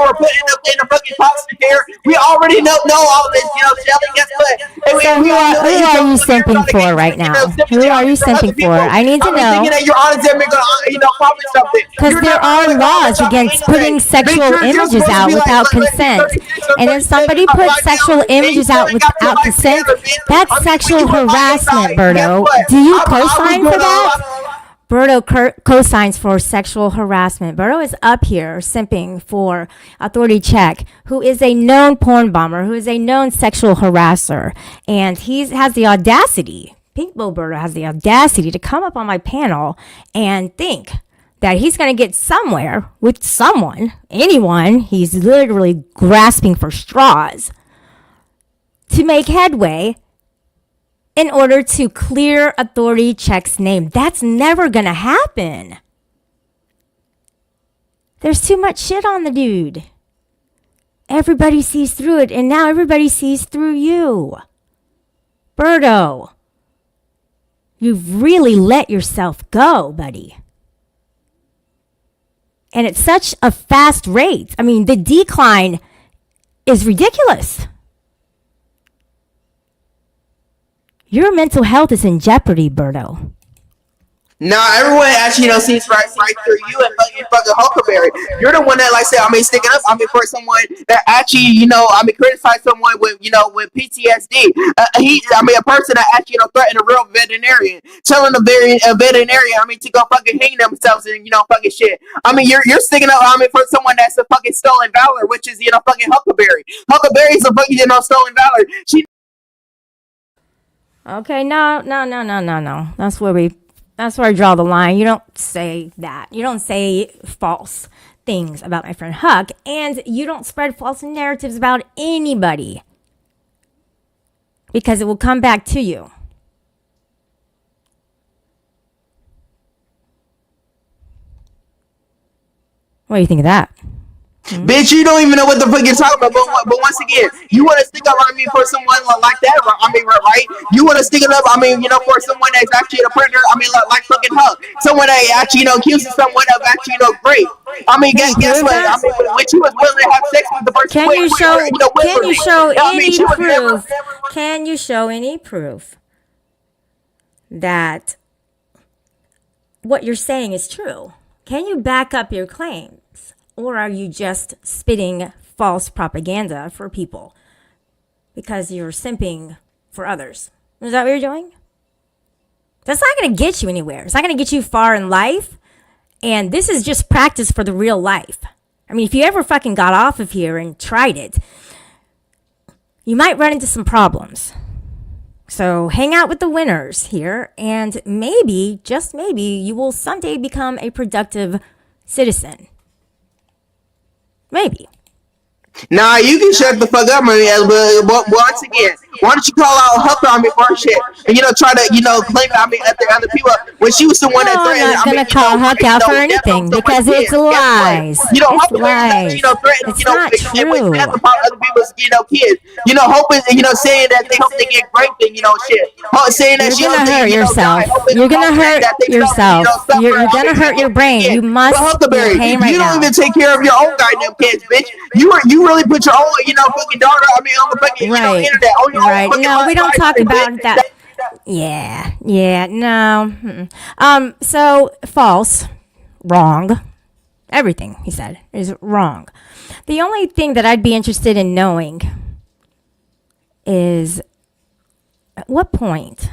Speaker 9: the fucking foster care. We already know all this, Shelly. Guess what? And
Speaker 1: So who are you simping for right now? Who are you simping for? I need to know.
Speaker 9: Thinking that you're honestly gonna promise something.
Speaker 1: Because there are laws against putting sexual images out without consent. And if somebody puts sexual images out without consent, that's sexual harassment, Berto. Do you co-sign for that? Berto co-signs for sexual harassment. Berto is up here simping for Authority Check, who is a known porn bomber, who is a known sexual harasser. And he has the audacity, Pinkbo Berto has the audacity to come up on my panel and think that he's going to get somewhere with someone, anyone. He's literally grasping for straws to make headway in order to clear Authority Check's name. That's never going to happen. There's too much shit on the dude. Everybody sees through it, and now everybody sees through you. Berto, you've really let yourself go, buddy. And at such a fast rate. I mean, the decline is ridiculous. Your mental health is in jeopardy, Berto.
Speaker 9: Nah, everyone actually sees right through you and fucking Huckleberry. You're the one that sticking up. For someone that actually criticize someone with with PTSD. A person that actually threatened a real veterinarian, telling a veterinarian to go fucking hang themselves and fucking shit. You're sticking up for someone that's a fucking stolen valor, which is fucking Huckleberry. Huckleberry's a fucking stolen valor.
Speaker 1: Okay, no. That's where I draw the line. You don't say that. You don't say false things about my friend Huck, and you don't spread false narratives about anybody because it will come back to you. What do you think of that?
Speaker 9: Bitch, you don't even know what the fuck you're talking about. But once again, you want to stick up for someone like that, right? You want to stick it up, for someone that's actually a predator. Like fucking Huck, someone that actually accuses someone of actually rape. Guess what? When she was willing to have sex with the person,
Speaker 1: Can you show any proof that what you're saying is true? Can you back up your claims? Or are you just spitting false propaganda for people because you're simping for others? Is that what you're doing? That's not going to get you anywhere. It's not going to get you far in life. And this is just practice for the real life. If you ever fucking got off of here and tried it, you might run into some problems. So hang out with the winners here, and maybe, just maybe, you will someday become a productive citizen. Maybe.
Speaker 9: Nah, you can shut the fuck up, man. But once again, why don't you call out Hucker for shit and try to claim other people when she was the one that threatened.
Speaker 1: I'm not gonna call Huck out for anything because it's lies. It's lies. It's not true.
Speaker 9: Other people's kids. Hoping saying that they hope they get raped and shit. Saying that
Speaker 1: you're gonna hurt yourself. You're gonna hurt yourself. You're gonna hurt your brain. You must be in pain right now.
Speaker 9: You don't even take care of your own goddamn kids, bitch. You really put your own fucking daughter on the fucking internet.
Speaker 1: Right. No, we don't talk about that. Yeah, no. So false, wrong. Everything he said is wrong. The only thing that I'd be interested in knowing is at what point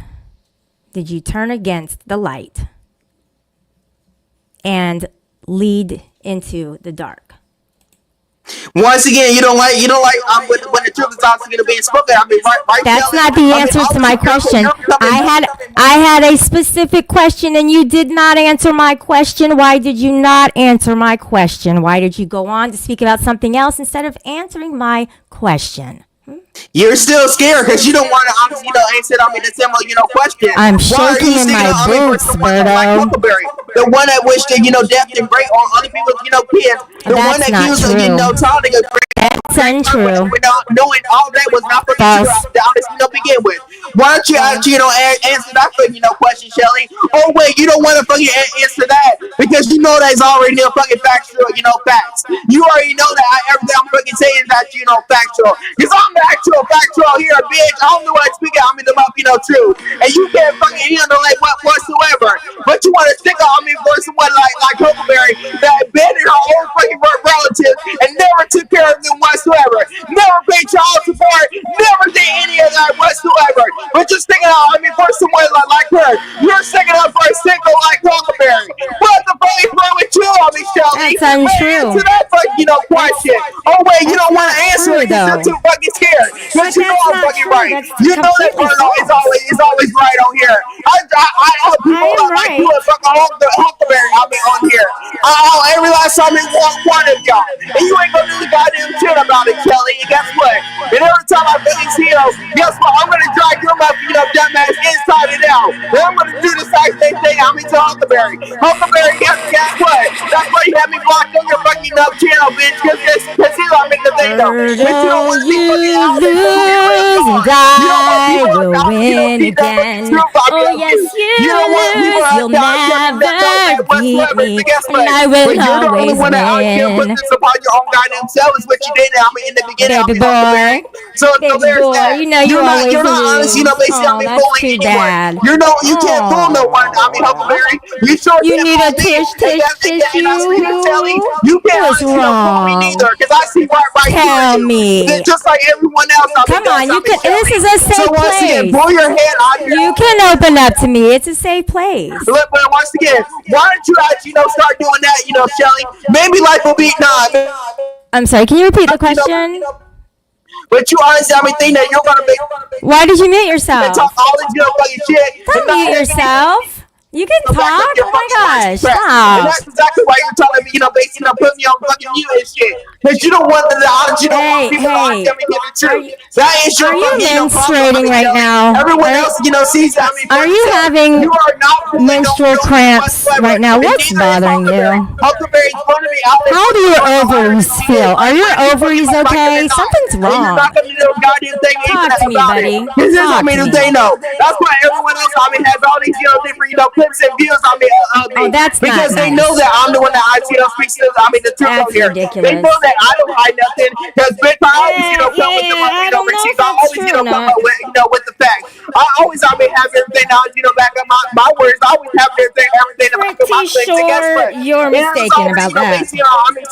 Speaker 1: did you turn against the light and lead into the dark?
Speaker 9: Once again, you don't like when the truth is obviously being spoken.
Speaker 1: That's not the answer to my question. I had a specific question and you did not answer my question. Why did you not answer my question? Why did you go on to speak about something else instead of answering my question?
Speaker 9: You're still scared because you don't want to, honestly, answer, the similar, question.
Speaker 1: I'm
Speaker 9: Why are you
Speaker 1: shaking in
Speaker 9: sticking
Speaker 1: my
Speaker 9: out, for
Speaker 1: boots,
Speaker 9: someone like
Speaker 1: Berto.
Speaker 9: Huckleberry? The one that wished to, death and great on other people's, kids. The one
Speaker 1: That's
Speaker 9: that
Speaker 1: not
Speaker 9: accused,
Speaker 1: true.
Speaker 9: taunting a great
Speaker 1: That's untrue.
Speaker 9: without knowing all that was not fucking true
Speaker 1: False.
Speaker 9: to honestly, begin with. Why don't you actually, answer that fucking, question, Shelly? Oh, wait, you don't want to fucking answer that because you know that's already, fucking factual, facts. You already know that everything I'm fucking saying is that, factual. Because I'm the actual factual here, bitch. I'm the one speaking, the truth. And you can't fucking handle like whatsoever. But you want to stick on me for someone like Huckleberry that abandoned her own fucking relatives and never took care of them whatsoever. Never paid child support, never did any of that whatsoever. But you're sticking out for someone like her. You're sticking up for a single like Huckleberry. What the fuck is wrong with you, Shelly?
Speaker 1: That's untrue.
Speaker 9: Answer that fucking, question. Oh wait, you don't want to answer it because you're too fucking scared. Because you know I'm fucking right. You know that Berto is always right on here. I people like you and fucking Huckleberry on here. Every last time they one of y'all. And you ain't gonna do the goddamn shit about it, Kelly. And guess what? And every time I fucking see you, guess what? I'm gonna drag your dumbass inside and out. And I'm gonna do the same thing to Huckleberry. Huckleberry, guess what? That's why you have me blocked on your fucking channel, bitch. Because the thing though.
Speaker 1: Berto, you lose and I will win again. Oh yes, you lose, you'll never beat me, and I will always win.
Speaker 9: This upon your own goddamn self is what you did. In the beginning,
Speaker 1: Baby boy,
Speaker 9: so
Speaker 1: baby
Speaker 9: there's
Speaker 1: boy,
Speaker 9: that.
Speaker 1: you know you always
Speaker 9: you're not honest.
Speaker 1: lose.
Speaker 9: Basically,
Speaker 1: Oh, that's
Speaker 9: bullying
Speaker 1: too
Speaker 9: anyone.
Speaker 1: bad.
Speaker 9: You can't fool no one. Huckleberry, you sure
Speaker 1: You
Speaker 9: can't
Speaker 1: need
Speaker 9: fool
Speaker 1: a
Speaker 9: me.
Speaker 1: tush tissue.
Speaker 9: Shelly, you can't
Speaker 1: What's
Speaker 9: fool me
Speaker 1: wrong?
Speaker 9: neither. Because I see right
Speaker 1: Tell
Speaker 9: through
Speaker 1: me.
Speaker 9: you. Just like everyone else.
Speaker 1: Come on, you can. This is a safe
Speaker 9: So once again,
Speaker 1: place.
Speaker 9: pull your head out your
Speaker 1: You can open up to me. It's a safe place.
Speaker 9: But once again, why don't you actually, start doing that, Shelly? Maybe life will be
Speaker 1: I'm sorry. Can you repeat the question?
Speaker 9: But you honestly, think that you're gonna be
Speaker 1: Why did you mute yourself?
Speaker 9: talk all this, fucking shit.
Speaker 1: Don't mute yourself. You can talk. Oh my gosh,
Speaker 9: And
Speaker 1: stop.
Speaker 9: that's exactly why you're telling me, basically, putting me on fucking mute and shit. Because you don't want you don't want people to
Speaker 1: Hey,
Speaker 9: tell me the truth. That is your
Speaker 1: are you
Speaker 9: fucking
Speaker 1: menstruating right now?
Speaker 9: Everyone else, sees that.
Speaker 1: Are you having
Speaker 9: you are not
Speaker 1: menstrual cramps right now? What's bothering you?
Speaker 9: Huckleberry's going to be out there.
Speaker 1: How do your ovaries feel? Are your ovaries okay? Something's
Speaker 9: You're
Speaker 1: wrong.
Speaker 9: not going to do a goddamn thing
Speaker 1: Talk to me,
Speaker 9: about
Speaker 1: buddy.
Speaker 9: it. This is,
Speaker 1: Talk to me.
Speaker 9: they know. That's why everyone else, has all these, different, clips and views, of me.
Speaker 1: Oh, that's not
Speaker 9: because they
Speaker 1: nice.
Speaker 9: know that I'm the one that speaks to, the truth
Speaker 1: That's
Speaker 9: out here.
Speaker 1: ridiculous.
Speaker 9: They know that I don't hide nothing because bitch, I always, come with the
Speaker 1: I don't know if
Speaker 9: receipts. I
Speaker 1: that's
Speaker 9: always,
Speaker 1: true
Speaker 9: come
Speaker 1: or not.
Speaker 9: with the facts. I always, have everything now, back up my words. I always have everything to back up my
Speaker 1: Pretty
Speaker 9: things. And guess
Speaker 1: sure
Speaker 9: what?
Speaker 1: you're mistaken about that.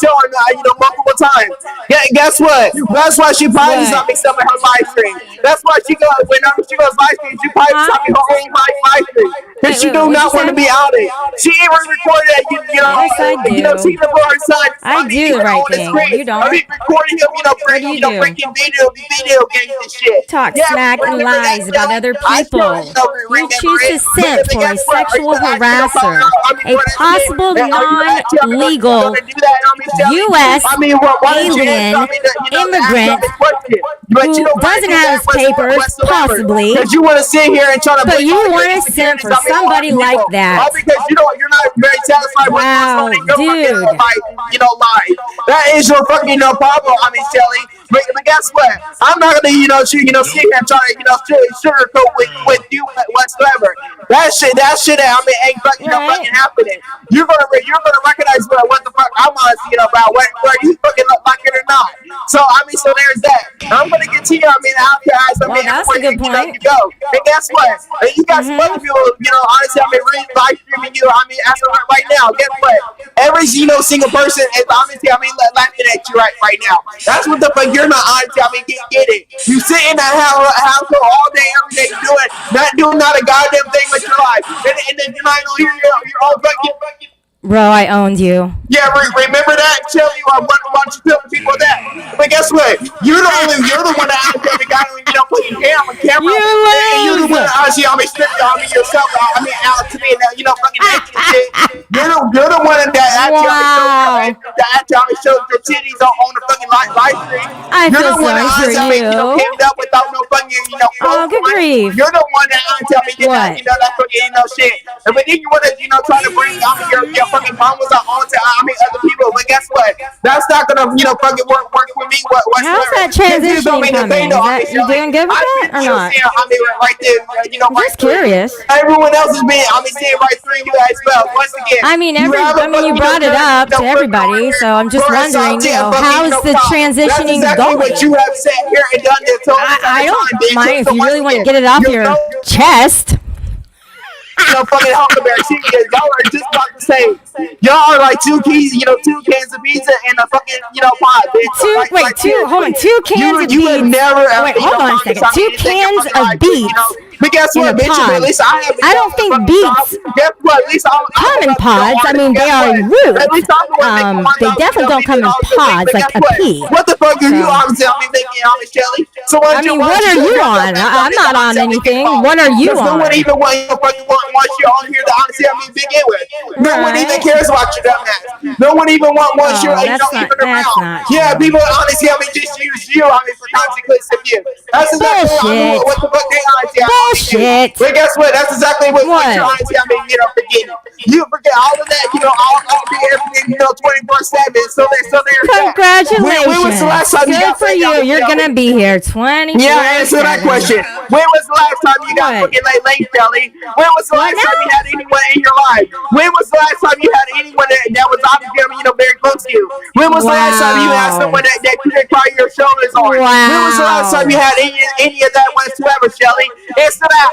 Speaker 9: Telling multiple times. Yeah, guess what? That's why she privates
Speaker 1: What?
Speaker 9: some of her live stream. That's why she goes whenever she goes live stream, she privates her own live stream. Because she do
Speaker 1: what'd
Speaker 9: not
Speaker 1: you
Speaker 9: want to
Speaker 1: say?
Speaker 9: be outed. She even recorded that
Speaker 1: Yes, I do.
Speaker 9: she even for her son.
Speaker 1: I do the right thing. You don't.
Speaker 9: Recording him,
Speaker 1: do you do?
Speaker 9: breaking video games and shit.
Speaker 1: Talk smack and
Speaker 9: remember
Speaker 1: lies
Speaker 9: that,
Speaker 1: about other
Speaker 9: I still,
Speaker 1: people. You choose to simp
Speaker 9: But
Speaker 1: for a
Speaker 9: guess what?
Speaker 1: sexual harasser, a possible
Speaker 9: And are you
Speaker 1: non-legal
Speaker 9: gonna do that,
Speaker 1: U.S.
Speaker 9: why don't you
Speaker 1: alien
Speaker 9: answer,
Speaker 1: immigrant
Speaker 9: the question? But
Speaker 1: who
Speaker 9: you don't wanna
Speaker 1: doesn't
Speaker 9: do
Speaker 1: have
Speaker 9: that
Speaker 1: his papers, possibly.
Speaker 9: Because you want to sit here and try to.
Speaker 1: But you want to simp for somebody like that.
Speaker 9: All because you're not very satisfied with
Speaker 1: Wow,
Speaker 9: what's going on in your
Speaker 1: dude.
Speaker 9: life. That is your fucking problem. Shelly. But guess what? I'm not gonna, sit here and try to, sugarcoat with you whatsoever. That shit, ain't fucking, fucking happening. You're gonna recognize what the fuck I'm honestly, about where you fucking look like it or not. So so there's that. I'm gonna continue. After
Speaker 1: Well, that's a good point.
Speaker 9: you go. And guess what? You got some other people, honestly, really live streaming you. As of right now, guess what? Every single person is honestly, laughing at you right now. That's what the fuck you're not honestly. Get it. You sit in that house all day, every day, not doing not a goddamn thing with your life, and then you're not gonna hear your own fucking.
Speaker 1: Bro, I owned you.
Speaker 9: Yeah, remember that? Tell you why don't you tell people that? But guess what? You're the one that out there that got putting camera.
Speaker 1: You
Speaker 9: And you're the one that honestly, I mean, strip you, I mean, yourself, I mean, out to me, you know, fucking naked and shit. You're the one that actually, I mean,
Speaker 1: Wow.
Speaker 9: shows your titties on the fucking live stream.
Speaker 1: I
Speaker 9: You're
Speaker 1: feel
Speaker 9: the one that
Speaker 1: sorry for
Speaker 9: honestly, I mean,
Speaker 1: you.
Speaker 9: came up without no fucking,
Speaker 1: Oh,
Speaker 9: clothes
Speaker 1: good
Speaker 9: on.
Speaker 1: grief.
Speaker 9: You're the one that honestly, I mean, did that,
Speaker 1: What?
Speaker 9: that fucking, shit. But then you want to, try to bring, I mean, your fucking mamas onto, I mean, other people. But guess what? That's not gonna, fucking work for me
Speaker 1: How's
Speaker 9: whatsoever.
Speaker 1: that
Speaker 9: This is, I
Speaker 1: transitioning
Speaker 9: mean, the thing,
Speaker 1: coming?
Speaker 9: though,
Speaker 1: Is
Speaker 9: I mean,
Speaker 1: that you
Speaker 9: Shelly,
Speaker 1: doing good with
Speaker 9: I've
Speaker 1: that
Speaker 9: been,
Speaker 1: or not?
Speaker 9: seeing, I mean, right there,
Speaker 1: I'm
Speaker 9: right
Speaker 1: just
Speaker 9: through.
Speaker 1: curious.
Speaker 9: Everyone else has been, I mean, seeing right through you as well. Once again,
Speaker 1: I mean,
Speaker 9: you have a
Speaker 1: you
Speaker 9: fucking,
Speaker 1: brought it
Speaker 9: current,
Speaker 1: up to
Speaker 9: flipping over
Speaker 1: everybody,
Speaker 9: here
Speaker 1: so I'm just
Speaker 9: for a
Speaker 1: wondering,
Speaker 9: salty fucking,
Speaker 1: how's the
Speaker 9: cop. That's
Speaker 1: transitioning
Speaker 9: exactly what you
Speaker 1: going?
Speaker 9: have said here and done this whole
Speaker 1: I
Speaker 9: entire time,
Speaker 1: don't
Speaker 9: bitch.
Speaker 1: mind if
Speaker 9: So
Speaker 1: you
Speaker 9: once
Speaker 1: really want to
Speaker 9: again,
Speaker 1: get it off
Speaker 9: you're
Speaker 1: your
Speaker 9: no
Speaker 1: chest.
Speaker 9: fucking Huckleberry Chicken. Y'all are just about to say, y'all are like two cans of pizza and a fucking, pod, bitch. So
Speaker 1: Hold on, two cans of
Speaker 9: you have
Speaker 1: beets.
Speaker 9: never,
Speaker 1: Wait, hold on a second. Two cans of beets
Speaker 9: But guess
Speaker 1: in a
Speaker 9: what, bitch?
Speaker 1: pod.
Speaker 9: At least I have.
Speaker 1: I don't think beets
Speaker 9: Guess what? At least I'm
Speaker 1: come in pods. I mean, they
Speaker 9: guess
Speaker 1: are
Speaker 9: what?
Speaker 1: in
Speaker 9: At least I'm the one making
Speaker 1: roots.
Speaker 9: my
Speaker 1: They
Speaker 9: dog,
Speaker 1: definitely don't come in pods like a pea.
Speaker 9: What the fuck are you
Speaker 1: So-
Speaker 9: obviously making, Shelly? So
Speaker 1: I mean, what are you on? I'm not on anything. What are you
Speaker 9: Because no
Speaker 1: on?
Speaker 9: one even wants you on here to honestly, begin with. No one even
Speaker 1: Right.
Speaker 9: cares about your dumb ass. No one even wants you,
Speaker 1: that's
Speaker 9: even
Speaker 1: not
Speaker 9: around.
Speaker 1: true.
Speaker 9: Yeah, people honestly, just use you, for consequence of you. That's exactly
Speaker 1: Bullshit.
Speaker 9: what the fuck they honestly,
Speaker 1: Bullshit.
Speaker 9: But guess what? That's exactly what
Speaker 1: What?
Speaker 9: you're honestly, forgetting. You forget all of that, all the everything, 24/7. So there's that.
Speaker 1: Congratulations.
Speaker 9: When was the last time
Speaker 1: Good for you. You're going to be here 24/7.
Speaker 9: Yeah, answer that question. When was the last time you got
Speaker 1: What?
Speaker 9: fucking late, Shelly? When was the last time you had anyone in your life? When was the last time you had anyone that was obviously, very close to you? When was the last time you had someone that you could cry your shoulders on? When was the last time you had any of that whatsoever, Shelly? Answer that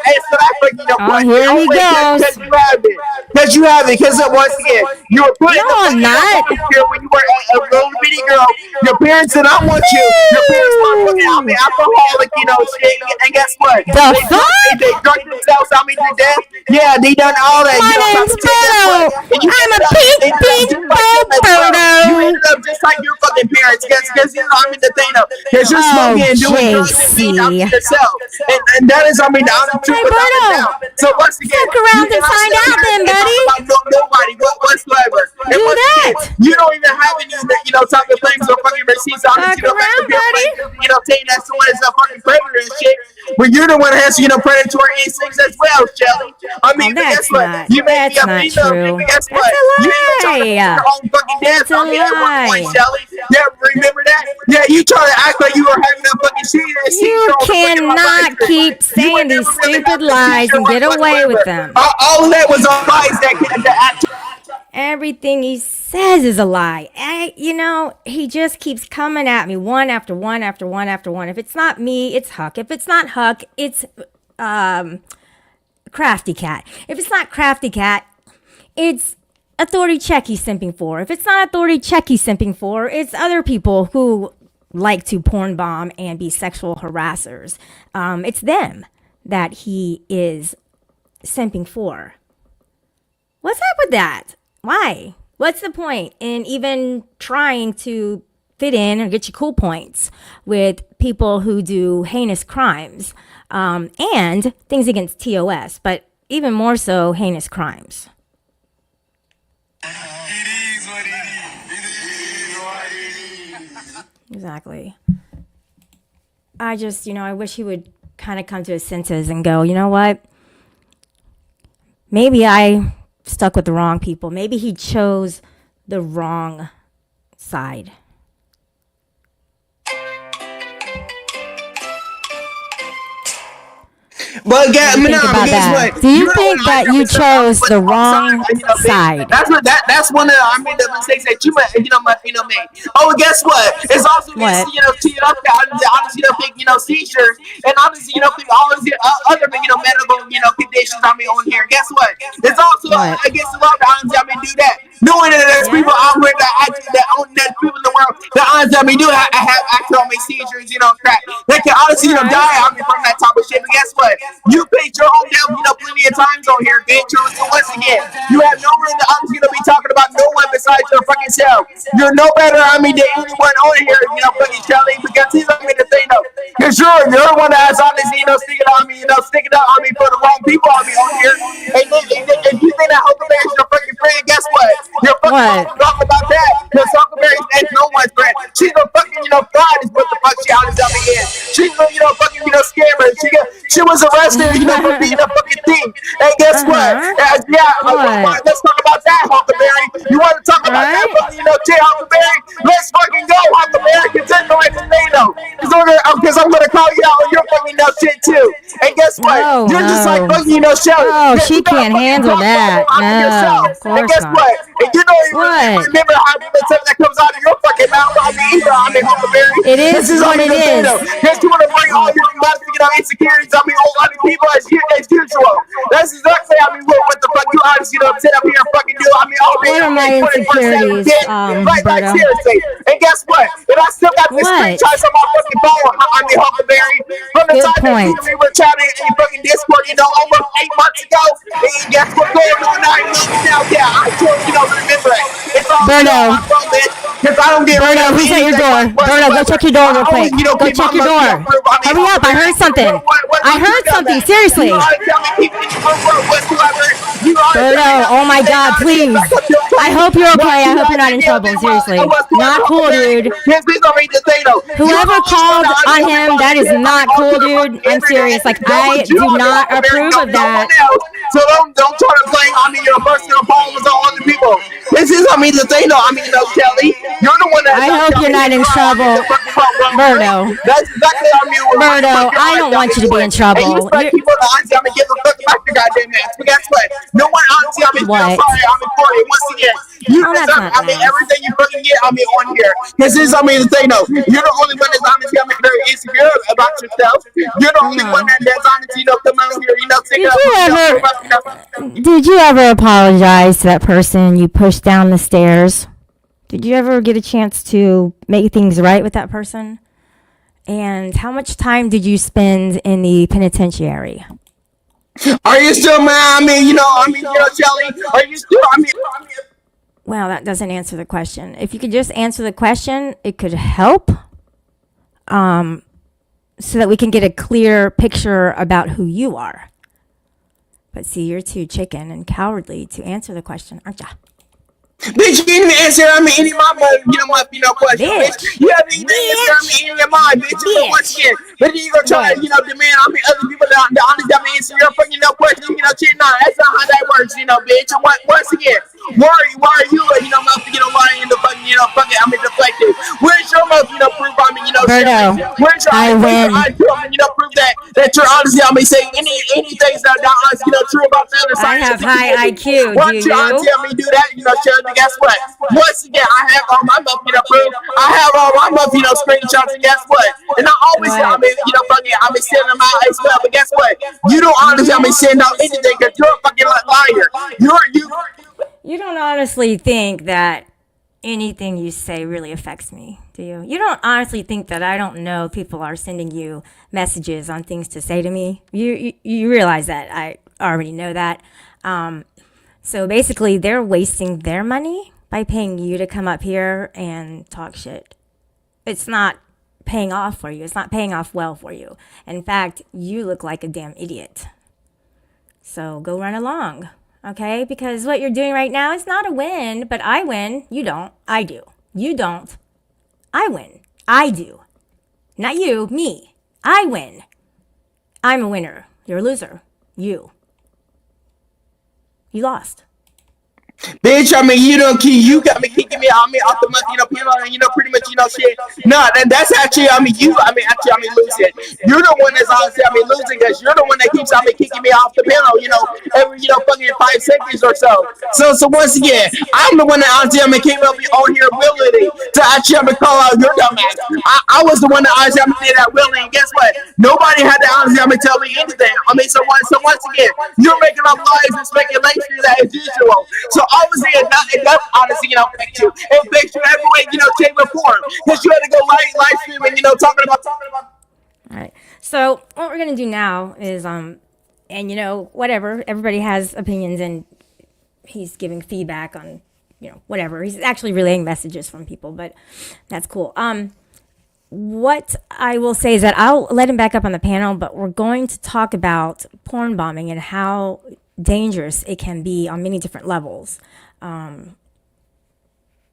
Speaker 9: fucking question.
Speaker 1: Here he goes.
Speaker 9: Because you have it. Because you have it. Because once again, you were put in
Speaker 1: No,
Speaker 9: the
Speaker 1: I'm not.
Speaker 9: here when you were a little bitty girl. Your parents did not want you. Your parents were fucking alcoholic, shit. And guess what?
Speaker 1: The
Speaker 9: They
Speaker 1: fuck?
Speaker 9: drunk themselves, to death. Yeah, they done all that.
Speaker 1: My name's Berto. I'm a pink Berto.
Speaker 9: You ended up just like your fucking parents. Because the thing though. Because you're smoking and doing drugs and being up to yourself. And that is, the honest truth without a doubt. So once again,
Speaker 1: Fuck around and find out then, buddy.
Speaker 9: Nobody whatsoever. And once again, you don't even have any, type of things or fucking receipts on it.
Speaker 1: Fuck around, buddy.
Speaker 9: Saying that someone is a fucking predator and shit. But you're the one that has, predatory instincts as well, Shelly. I mean, but guess what? You may be a female, but guess what? You ain't trying to your own fucking dance on me at one point, Shelly. Yeah, remember that? Yeah, you trying to act like you were having a fucking seizure.
Speaker 1: You cannot keep saying these stupid lies and get away with them.
Speaker 9: All of that was on lies that
Speaker 1: Everything he says is a lie. He just keeps coming at me one after one after one after one. If it's not me, it's Huck. If it's not Huck, it's Crafty Cat. If it's not Crafty Cat, it's Authority Check he's simping for. If it's not Authority Check he's simping for, it's other people who like to porn bomb and be sexual harassers. It's them that he is simping for. What's up with that? Why? What's the point in even trying to fit in or get you cool points with people who do heinous crimes and things against TOS, but even more so heinous crimes? Exactly. I just, I wish he would kind of come to his senses and go, you know what? Maybe I stuck with the wrong people. Maybe he chose the wrong side.
Speaker 9: But guess
Speaker 1: What do you think about
Speaker 9: guess
Speaker 1: that?
Speaker 9: what?
Speaker 1: Do you think that you chose the wrong side?
Speaker 9: That's one of the mistakes that you made. Oh, guess what? It's also
Speaker 1: What?
Speaker 9: teed up honestly, seizures and honestly, all of the other medical conditions. On here. Guess what? It's also
Speaker 1: What?
Speaker 9: against the law to honestly, do that. Knowing that there's people out here that people in the world that honestly, do have actual seizures, crap. They can honestly, die from that type of shit. But guess what? You paid your own death, plenty of times on here, bitch. So once again, you have no room to honestly be talking about no one besides your fucking self. You're no better, than anyone on here, fucking Shelly, because he's the thing though. Because you're the one that has honestly, sticking up on me for the people on me on here. And you think that Huckleberry's your fucking friend? Guess what? You're fucking
Speaker 1: What?
Speaker 9: wrong about that. Because Huckleberry's ain't no one's friend. She's a fucking, fraud is what the fuck she honestly on me is. She's a, fucking, scammer. She was arrested, for being a fucking thief. And guess what?
Speaker 1: What?
Speaker 9: Let's talk about that, Huckleberry. You want to talk about that, fucking, J. Huckleberry? Let's fucking go, Huckleberry. Continue right to NATO. Because I'm gonna call you out on your fucking shit too. And guess what?
Speaker 1: No,
Speaker 9: You're just like
Speaker 1: no.
Speaker 9: fucking, Shelly.
Speaker 1: Oh,
Speaker 9: Yeah,
Speaker 1: she
Speaker 9: you gotta
Speaker 1: can't
Speaker 9: fucking
Speaker 1: handle
Speaker 9: talk
Speaker 1: that.
Speaker 9: about yourself.
Speaker 1: No, of course
Speaker 9: And guess
Speaker 1: not.
Speaker 9: what? And you don't even
Speaker 1: What?
Speaker 9: remember how the stuff that comes out of your fucking mouth. Huckleberry.
Speaker 1: It is
Speaker 9: This is
Speaker 1: what it is.
Speaker 9: Because you want to bring all your insecurities, all other people as usual. That's exactly, what the fuck you honestly, sit up here and fucking do.
Speaker 1: What are my insecurities,
Speaker 9: like
Speaker 1: Berto?
Speaker 9: seriously. And guess what? And I still got this
Speaker 1: What?
Speaker 9: screenshots on my fucking phone, Huckleberry. From the
Speaker 1: Good
Speaker 9: time
Speaker 1: point.
Speaker 9: that we were chatting in fucking Discord, almost 8 months ago. And guess what's going on now? Yeah, I still, remember it. It's all
Speaker 1: Berto.
Speaker 9: my fault, bitch. Because I don't get rid
Speaker 1: Berto,
Speaker 9: of
Speaker 1: who's at your door? Berto, go check your door real quick. Go check your door. Hurry up, I heard something. I heard something, seriously. Berto, oh my God, please. I hope you're okay. I hope you're not in trouble, seriously. Not cool, dude. Whoever called on him, that is not cool, dude. I'm serious. Like, I do not approve of that.
Speaker 9: So don't try to blame your personal problems on other people. This is the thing though. Kelly, you're the one that
Speaker 1: I hope you're not in trouble, Berto.
Speaker 9: That's exactly
Speaker 1: Berto, I don't want you to be in trouble.
Speaker 9: And you expect people to honestly give a fuck about your goddamn ass. But guess what? No one honestly
Speaker 1: What?
Speaker 9: sorry, for it. Once again, you
Speaker 1: Oh, that's
Speaker 9: deserve
Speaker 1: not nice.
Speaker 9: everything you fucking get on here. This is the thing though. You're the only one that's honestly very insecure about yourself. You're the only one that's honestly come out here,
Speaker 1: Did you ever apologize to that person you pushed down the stairs? Did you ever get a chance to make things right with that person? And how much time did you spend in the penitentiary?
Speaker 9: Are you still mad? Shelly, are you still,
Speaker 1: Well, that doesn't answer the question. If you could just answer the question, it could help. So that we can get a clear picture about who you are. But see, you're too chicken and cowardly to answer the question, aren't ya?
Speaker 9: Bitch, you didn't even answer any of my question, bitch. You haven't even answered any of mine, bitch. Once again, but then you gonna try to, demand other people to honestly answer your fucking question, shit. Nah, that's not how that works, bitch. And once again, why are you, lying in the fucking, deflected? Where's your proof?
Speaker 1: Berto,
Speaker 9: where's your
Speaker 1: I win.
Speaker 9: proof that you're honestly, saying any things that are not honestly, true about the other side?
Speaker 1: I have high IQ,
Speaker 9: Why
Speaker 1: do
Speaker 9: don't you honestly,
Speaker 1: you?
Speaker 9: do that, Shelly? Guess what? Once again, I have all my proof. I have all my screenshots, and guess what? And I always say, sending them out as well. But guess what? You don't honestly, send out anything because you're a fucking liar.
Speaker 1: You don't honestly think that anything you say really affects me, do you? You don't honestly think that I don't know people are sending you messages on things to say to me? You realize that I already know that. So basically, they're wasting their money by paying you to come up here and talk shit. It's not paying off for you. It's not paying off well for you. In fact, you look like a damn idiot. So go run along, okay? Because what you're doing right now is not a win, but I win. You don't. I do. You don't. I win. I do. Not you, me. I win. I'm a winner. You're a loser. You lost.
Speaker 9: Bitch, you got me kicking me out, off the month, pretty much, shit. No, that's actually, you, losing. You're the one that's honestly, losing, because you're the one that keeps, kicking me off the panel, every, fucking 5 seconds or so. So once again, I'm the one that honestly, came up on your ability to actually, call out your dumb ass. I was the one that honestly, did that willingly, and guess what? Nobody had to honestly, tell me anything. So once again, you're making up lies and speculations as usual. So obviously, it does honestly, affect you. It affects you every way, shape or form. Because you had to go live streaming, talking about.
Speaker 1: All right. So what we're gonna do now is, and whatever. Everybody has opinions, and he's giving feedback on, whatever. He's actually relaying messages from people, but that's cool. what I will say is that I'll let him back up on the panel, but we're going to talk about porn bombing and how dangerous it can be on many different levels.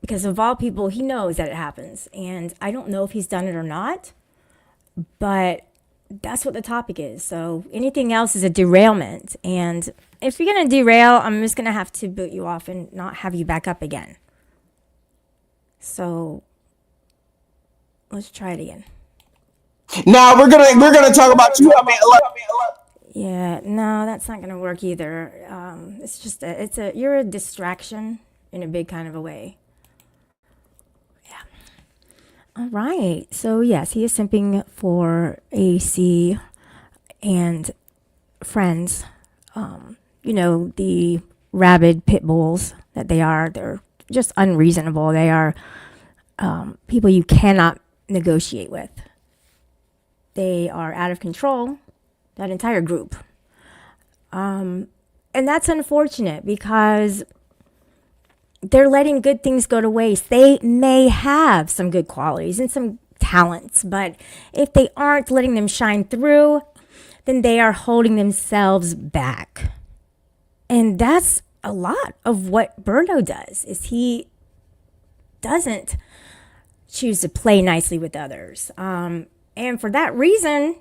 Speaker 1: Because of all people, he knows that it happens. And I don't know if he's done it or not, but that's what the topic is. So anything else is a derailment. And if you're going to derail, I'm just going to have to boot you off and not have you back up again. So let's try it again.
Speaker 9: Now we're gonna talk about you.
Speaker 1: Yeah, no, that's not gonna work either. It's just you're a distraction in a big kind of a way. Yeah. All right. So yes, he is simping for AC and friends. The rabid pit bulls that they are. They're just unreasonable. They are people you cannot negotiate with. They are out of control, that entire group. And that's unfortunate because they're letting good things go to waste. They may have some good qualities and some talents, but if they aren't letting them shine through, then they are holding themselves back. And that's a lot of what Berto does, is he doesn't choose to play nicely with others. And for that reason,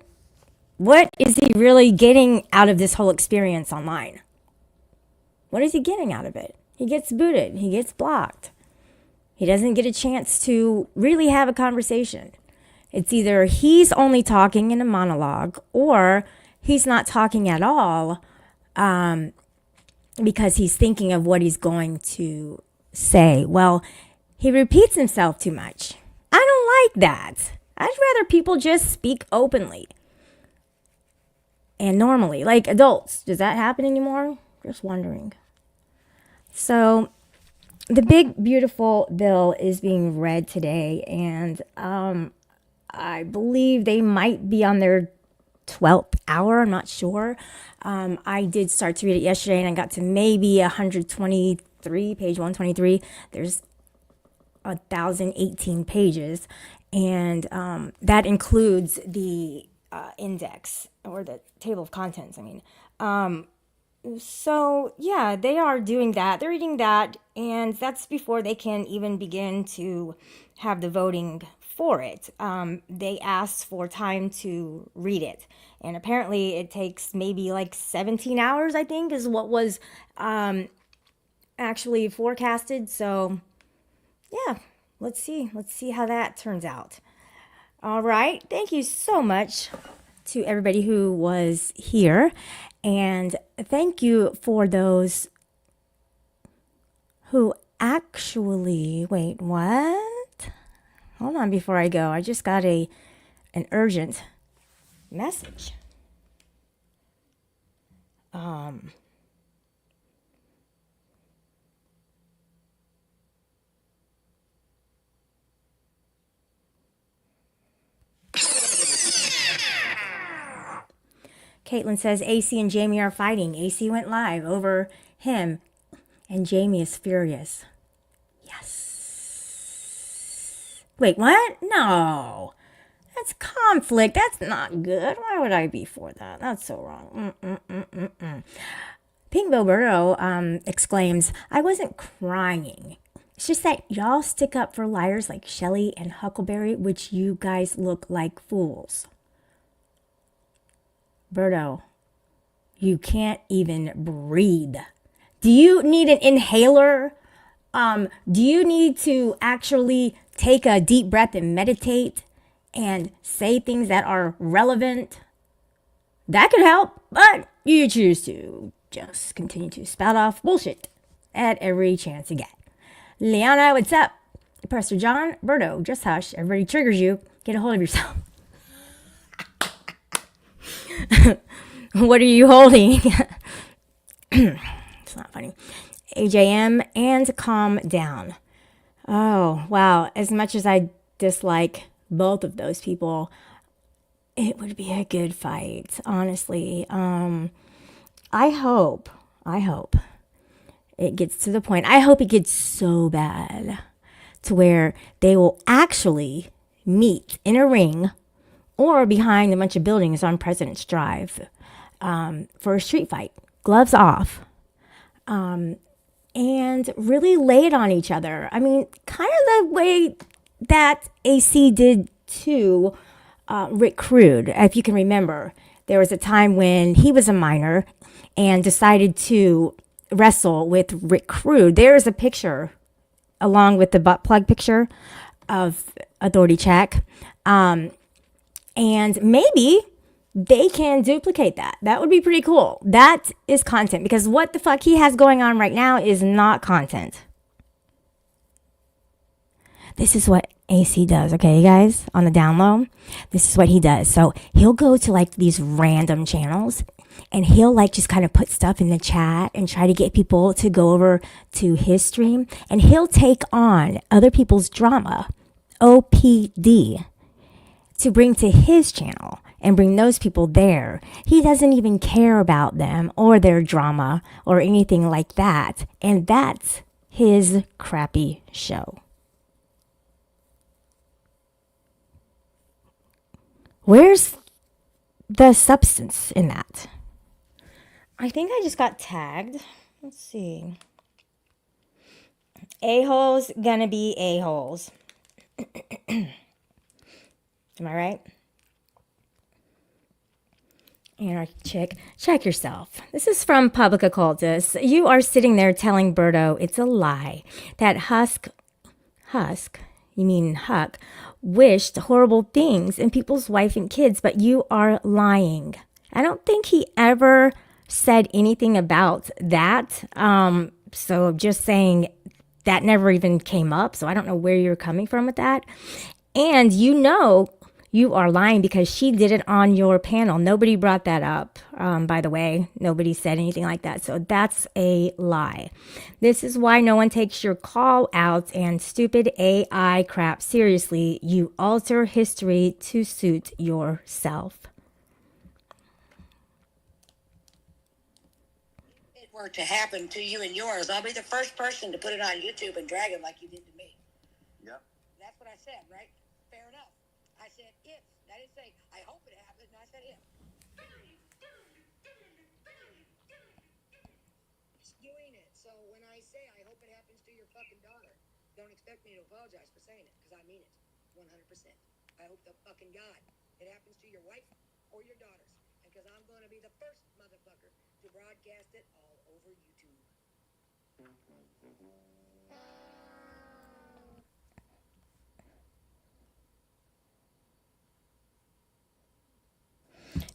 Speaker 1: what is he really getting out of this whole experience online? What is he getting out of it? He gets booted. He gets blocked. He doesn't get a chance to really have a conversation. It's either he's only talking in a monologue or he's not talking at all because he's thinking of what he's going to say. Well, he repeats himself too much. I don't like that. I'd rather people just speak openly and normally, like adults. Does that happen anymore? Just wondering. So the big, beautiful bill is being read today, and I believe they might be on their 12th hour. I'm not sure. I did start to read it yesterday, and I got to maybe 123, page 123. There's 1,018 pages. And that includes the index or the table of contents, So, yeah, they are doing that. They're reading that, and that's before they can even begin to have the voting for it. They asked for time to read it. And apparently it takes maybe like 17 hours, I think, is what was actually forecasted. So, yeah. Let's see how that turns out. All right. Thank you so much to everybody who was here. And thank you for those who actually, wait, what? Hold on before I go. I just got an urgent message. Caitlin says AC and Jamie are fighting. AC went live over him, and Jamie is furious. Yes. Wait, what? No. That's conflict. That's not good. Why would I be for that? That's so wrong. Pinkbo Berto exclaims, I wasn't crying. It's just that y'all stick up for liars like Shelley and Huckleberry, which you guys look like fools. Berto, you can't even breathe. Do you need an inhaler? Do you need to actually take a deep breath and meditate and say things that are relevant? That could help, but you choose to just continue to spout off bullshit at every chance you get. Liana, what's up? Pastor John, Berto, just hush. Everybody triggers you. Get a hold of yourself. What are you holding? It's not funny. AJM and calm down. Oh, wow. As much as I dislike both of those people, it would be a good fight, honestly. I hope it gets to the point. I hope it gets so bad to where they will actually meet in a ring or behind a bunch of buildings on President's Drive for a street fight, gloves off, and really lay it on each other. I mean, kind of the way that AC did to Rick Crude, if you can remember. There was a time when he was a minor and decided to wrestle with Rick Crude. There is a picture along with the butt plug picture of Authority Check. And maybe they can duplicate that. That would be pretty cool. That is content, because what the fuck he has going on right now is not content. This is what AC does, okay, you guys, on the down low. This is what he does. So he'll go to like these random channels and he'll like just kind of put stuff in the chat and try to get people to go over to his stream. And he'll take on other people's drama, OPD, to bring to his channel and bring those people there. He doesn't even care about them or their drama or anything like that. And that's his crappy show. Where's the substance in that? I think I just got tagged. Let's see. A-holes gonna be a-holes. Am I right? Anarchy chick, check yourself. This is from Public Occultist. You are sitting there telling Berto it's a lie that Huck, you mean Huck, wished horrible things in people's wife and kids, but you are lying. I don't think he ever said anything about that. So just saying that never even came up. So I don't know where you're coming from with that. And you know you are lying because she did it on your panel. Nobody brought that up, by the way. Nobody said anything like that. So that's a lie. This is why no one takes your call out and stupid AI crap seriously. You alter history to suit yourself.
Speaker 10: If it were to happen to you and yours, I'll be the first person to put it on YouTube and drag it like you did to me.
Speaker 11: Yep.
Speaker 10: That's what I said, right? Fair enough. I said if. I didn't say, I hope it happens. I said if. Skewing it. So when I say I hope it happens to your fucking daughter, don't expect me to apologize for saying it, because I mean it. 100%. I hope the fucking God it happens to your wife or your daughters, because I'm going to be the first motherfucker to broadcast it all over YouTube.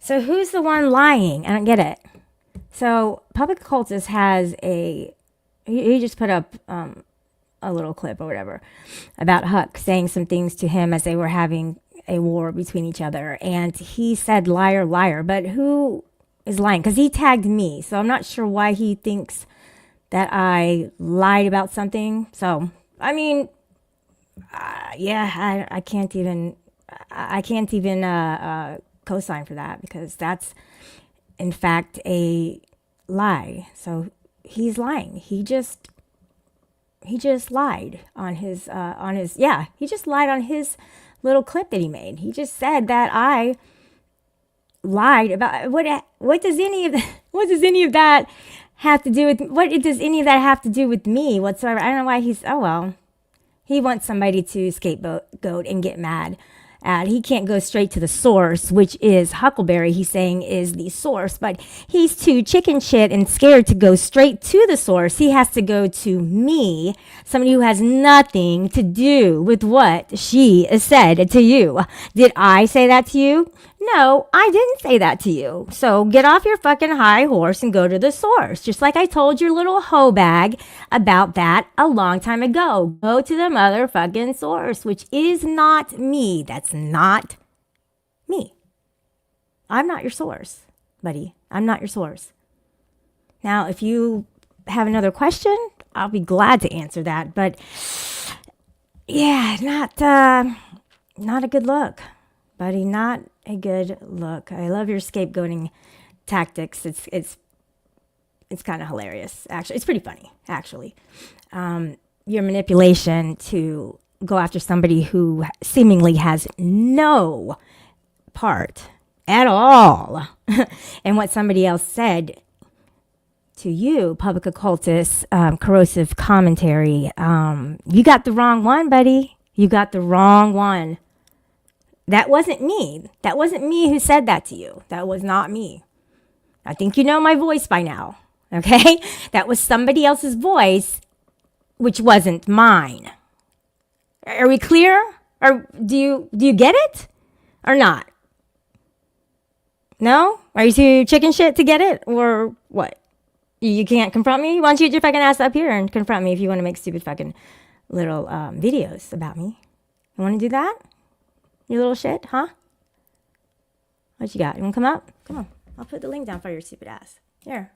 Speaker 1: So who's the one lying? I don't get it. So Public Occultist has he just put up a little clip or whatever about Huck saying some things to him as they were having a war between each other. And he said, liar, liar. But who is lying? Because he tagged me. So I'm not sure why he thinks that I lied about something. So, I mean, yeah, I can't even co-sign for that, because that's in fact a lie. So he's lying. He just lied on his he just lied on his little clip that he made. He just said that I lied about what does any of that have to do with me whatsoever? I don't know why he wants somebody to scapegoat and get mad. He can't go straight to the source, which is Huckleberry, he's saying is the source, but he's too chicken shit and scared to go straight to the source. He has to go to me, somebody who has nothing to do with what she said to you. Did I say that to you? No, I didn't say that to you. So get off your fucking high horse and go to the source. Just like I told your little hoe bag about that a long time ago. Go to the motherfucking source, which is not me. That's not me. I'm not your source, buddy. I'm not your source. Now, if you have another question, I'll be glad to answer that. But yeah, not a good look, buddy. Not a good look. I love your scapegoating tactics. It's kind of hilarious, actually. It's pretty funny, actually. Your manipulation to go after somebody who seemingly has no part at all in what somebody else said to you, public occultist, corrosive commentary. You got the wrong one, buddy. You got the wrong one. That wasn't me. That wasn't me who said that to you. That was not me. I think you know my voice by now, okay? That was somebody else's voice, which wasn't mine. Are we clear? Or do you get it or not? No? Are you too chicken shit to get it or what? You can't confront me? Why don't you get your fucking ass up here and confront me if you want to make stupid fucking little videos about me? You want to do that? You little shit, huh? What you got? You want to come up? Come on. I'll put the link down for your stupid ass. Here.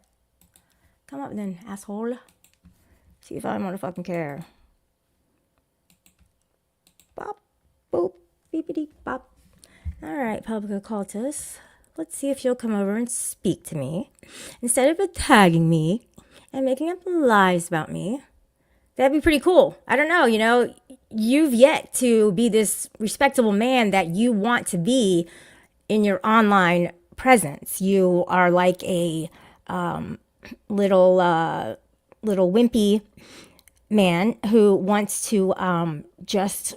Speaker 1: Come up then, asshole. See if I want to fucking care. Bop, boop, beepity, bop. All right, public occultist. Let's see if you'll come over and speak to me. Instead of tagging me and making up lies about me. That'd be pretty cool. I don't know, you've yet to be this respectable man that you want to be in your online presence. You are like a little wimpy man who wants to just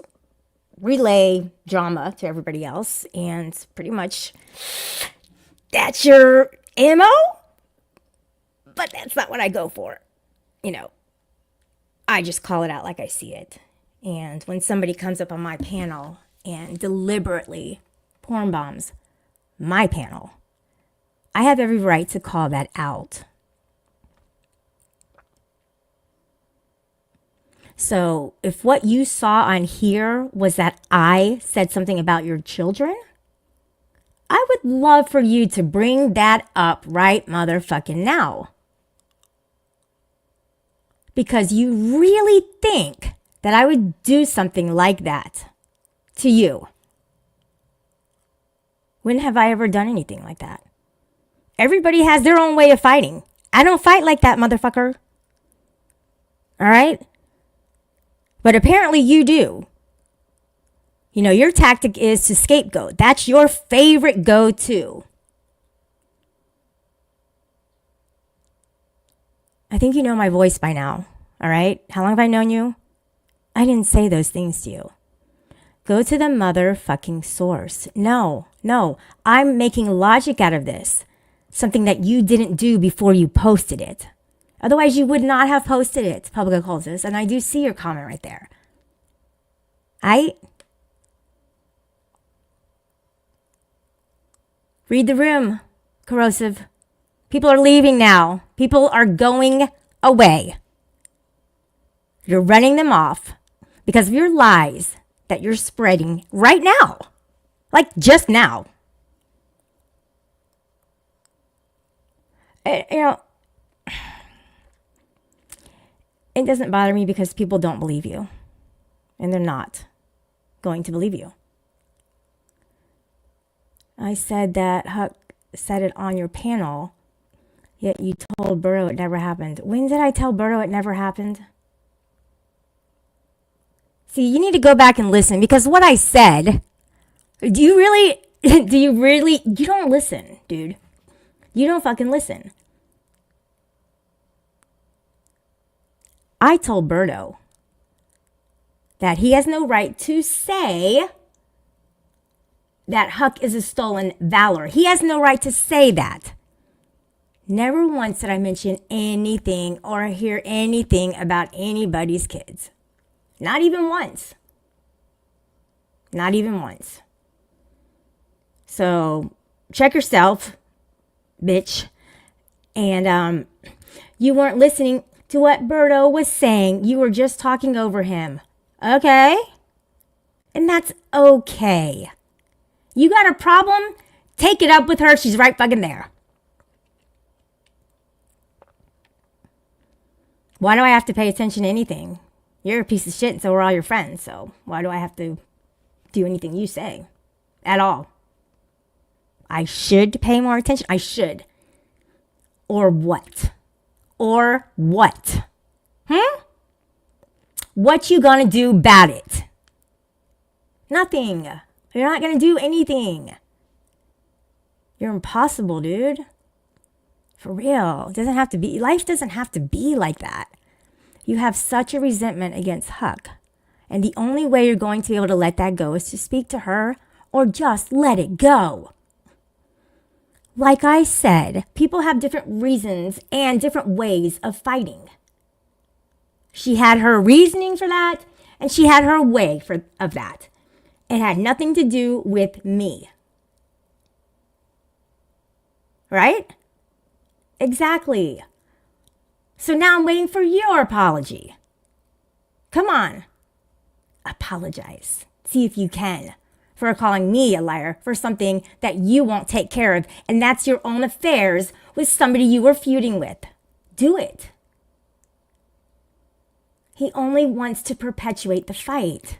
Speaker 1: relay drama to everybody else, and pretty much that's your MO. But that's not what I go for. I just call it out like I see it. And when somebody comes up on my panel and deliberately porn bombs my panel, I have every right to call that out. So if what you saw on here was that I said something about your children, I would love for you to bring that up right motherfucking now. Because you really think that I would do something like that to you. When have I ever done anything like that? Everybody has their own way of fighting. I don't fight like that, motherfucker. All right? But apparently you do. Your tactic is to scapegoat. That's your favorite go-to. I think you know my voice by now. All right? How long have I known you? I didn't say those things to you. Go to the motherfucking source. No. I'm making logic out of this. Something that you didn't do before you posted it. Otherwise, you would not have posted it, public occultist. And I do see your comment right there. Read the room, corrosive. People are leaving now. People are going away. You're running them off because of your lies that you're spreading right now. Like just now. It doesn't bother me because people don't believe you. And they're not going to believe you. I said that Huck said it on your panel, yet you told Berto it never happened. When did I tell Berto it never happened? See, you need to go back and listen because what I said, you don't listen, dude. You don't fucking listen. I told Berto that he has no right to say that Huck is a stolen valor. He has no right to say that. Never once did I mention anything or hear anything about anybody's kids. Not even once. Not even once. So check yourself, bitch. And you weren't listening to what Berto was saying. You were just talking over him. Okay? And that's okay. You got a problem? Take it up with her. She's right fucking there. Why do I have to pay attention to anything? You're a piece of shit and so are all your friends. So why do I have to do anything you say? At all. I should pay more attention. I should. Or what? Or what? What you gonna do about it? Nothing. You're not going to do anything. You're impossible, dude. For real. It doesn't have to be. Life doesn't have to be like that. You have such a resentment against Huck. And the only way you're going to be able to let that go is to speak to her or just let it go. Like I said, people have different reasons and different ways of fighting. She had her reasoning for that, and she had her way of that. It had nothing to do with me. Right? Exactly. So now I'm waiting for your apology. Come on. Apologize. See if you can. For calling me a liar for something that you won't take care of, and that's your own affairs with somebody you were feuding with. Do it. He only wants to perpetuate the fight.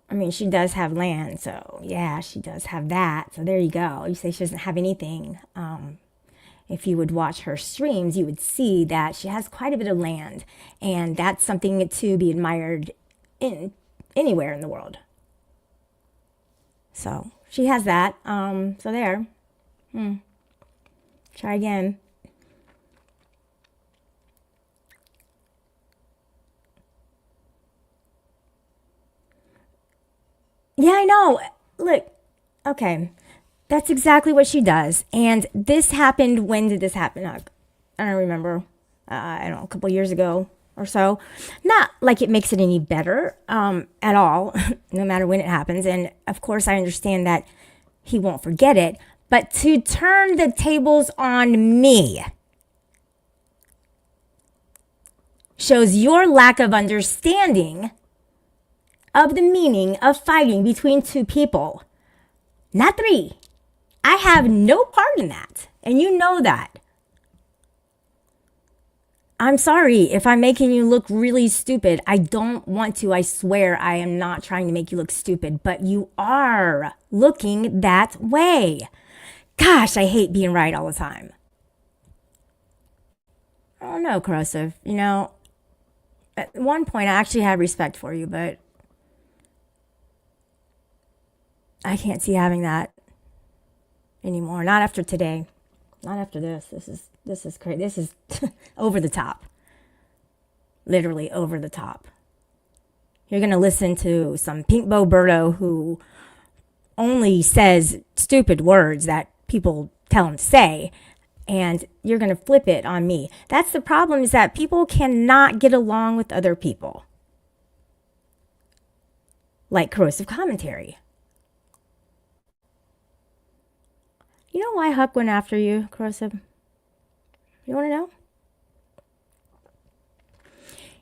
Speaker 1: I mean, she does have land, so yeah, she does have that. So there you go. You say she doesn't have anything. If you would watch her streams, you would see that she has quite a bit of land, and that's something to be admired in anywhere in the world. So she has that. So there. Try again. Yeah, I know. Look, okay. That's exactly what she does. And this happened, when did this happen? I don't remember. I don't know, a couple years ago or so. Not like it makes it any better at all, no matter when it happens. And of course, I understand that he won't forget it. But to turn the tables on me shows your lack of understanding of the meaning of fighting between two people, not three. I have no part in that, and you know that. I'm sorry if I'm making you look really stupid. I don't want to. I swear I am not trying to make you look stupid, but you are looking that way. Gosh, I hate being right all the time. I don't know, corrosive. You know, at one point I actually had respect for you, but I can't see having that anymore. Not after today. Not after this. This is crazy. This is over the top. Literally over the top. You're going to listen to some pink bow Berto who only says stupid words that people tell him to say, and you're going to flip it on me. That's the problem, is that people cannot get along with other people. Like corrosive commentary. You know why Huck went after you, corrosive? You want to know?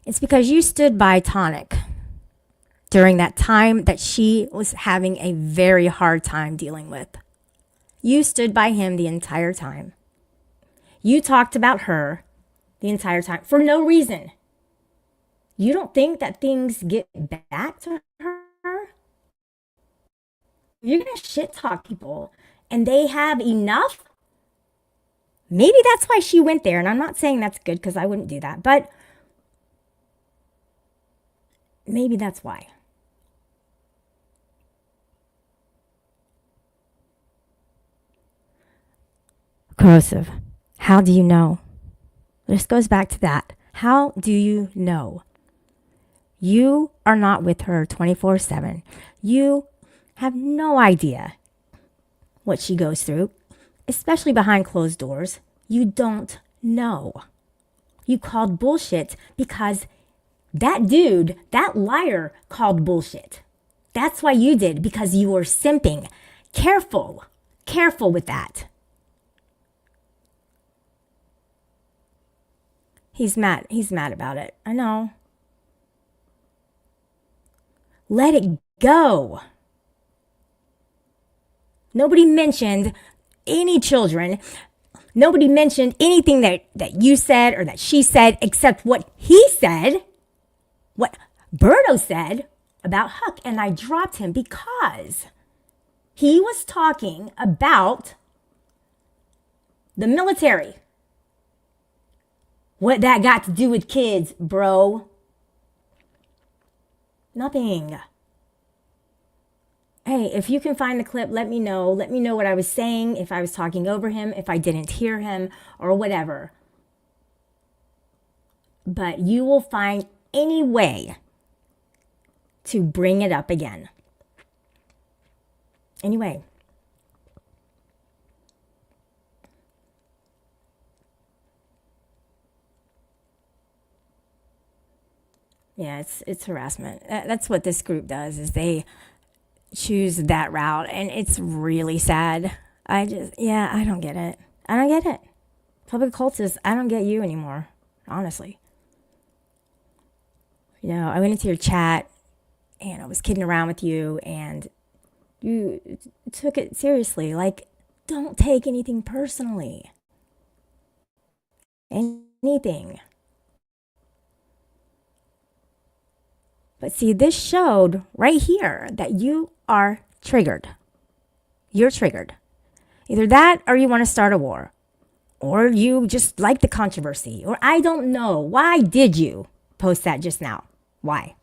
Speaker 1: It's because you stood by Tonic during that time that she was having a very hard time dealing with. You stood by him the entire time. You talked about her the entire time for no reason. You don't think that things get back to her? You're going to shit talk people and they have enough? Maybe that's why she went there. And I'm not saying that's good, because I wouldn't do that. But maybe that's why. Corrosive. How do you know? This goes back to that. How do you know? You are not with her 24/7. You have no idea what she goes through, especially behind closed doors. You don't know. You called bullshit because that dude, that liar, called bullshit. That's why you did, because you were simping. Careful with that. He's mad about it. I know. Let it go. Nobody mentioned any children. Nobody mentioned anything that you said or that she said, except what he said, what Berto said about Huck. And I dropped him because He was talking about the military. What that got to do with kids, bro? Nothing. Hey, if you can find the clip, let me know. Let me know what I was saying, if I was talking over him, if I didn't hear him, or whatever. But you will find any way to bring it up again. Anyway. Yeah, it's harassment. That's what this group does, is they choose that route, and it's really sad. I don't get it. I don't get it. Public cultists, I don't get you anymore, honestly. You know, I went into your chat, and I was kidding around with you, and you took it seriously. Like, don't take anything personally. Anything. But see, this showed right here that you are triggered. You're triggered. Either that or you want to start a war. Or you just like the controversy. Or I don't know. Why did you post that just now? Why?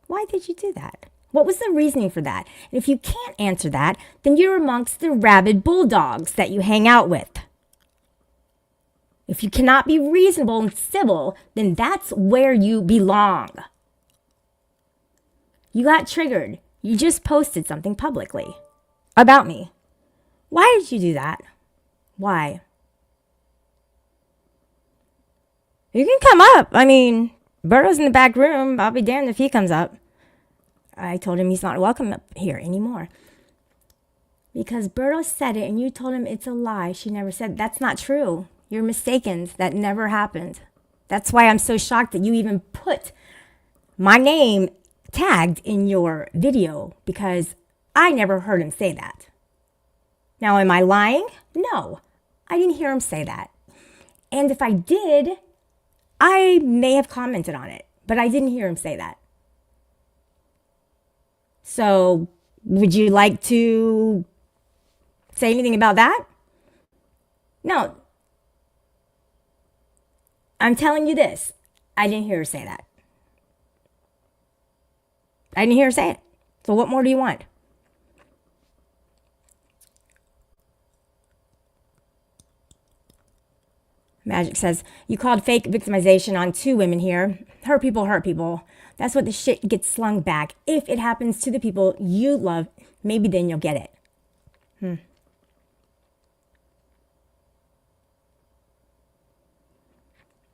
Speaker 1: Why did you do that? What was the reasoning for that? And if you can't answer that, then you're amongst the rabid bulldogs that you hang out with. If you cannot be reasonable and civil, then that's where you belong. You got triggered. You just posted something publicly about me. Why did you do that? Why? You can come up. I mean, Berto's in the back room. I'll be damned if he comes up. I told him he's not welcome up here anymore. Because Berto said it and you told him it's a lie. She never said, that's not true. You're mistaken. That never happened. That's why I'm so shocked that you even put my name tagged in your video, because I never heard him say that. Now, am I lying? No, I didn't hear him say that. And if I did, I may have commented on it, but I didn't hear him say that. So, would you like to say anything about that? No. I'm telling you this. I didn't hear her say that. I didn't hear her say it. So what more do you want? Magic says, you called fake victimization on 2 women here. Hurt people hurt people. That's what the shit gets slung back. If it happens to the people you love, maybe then you'll get it.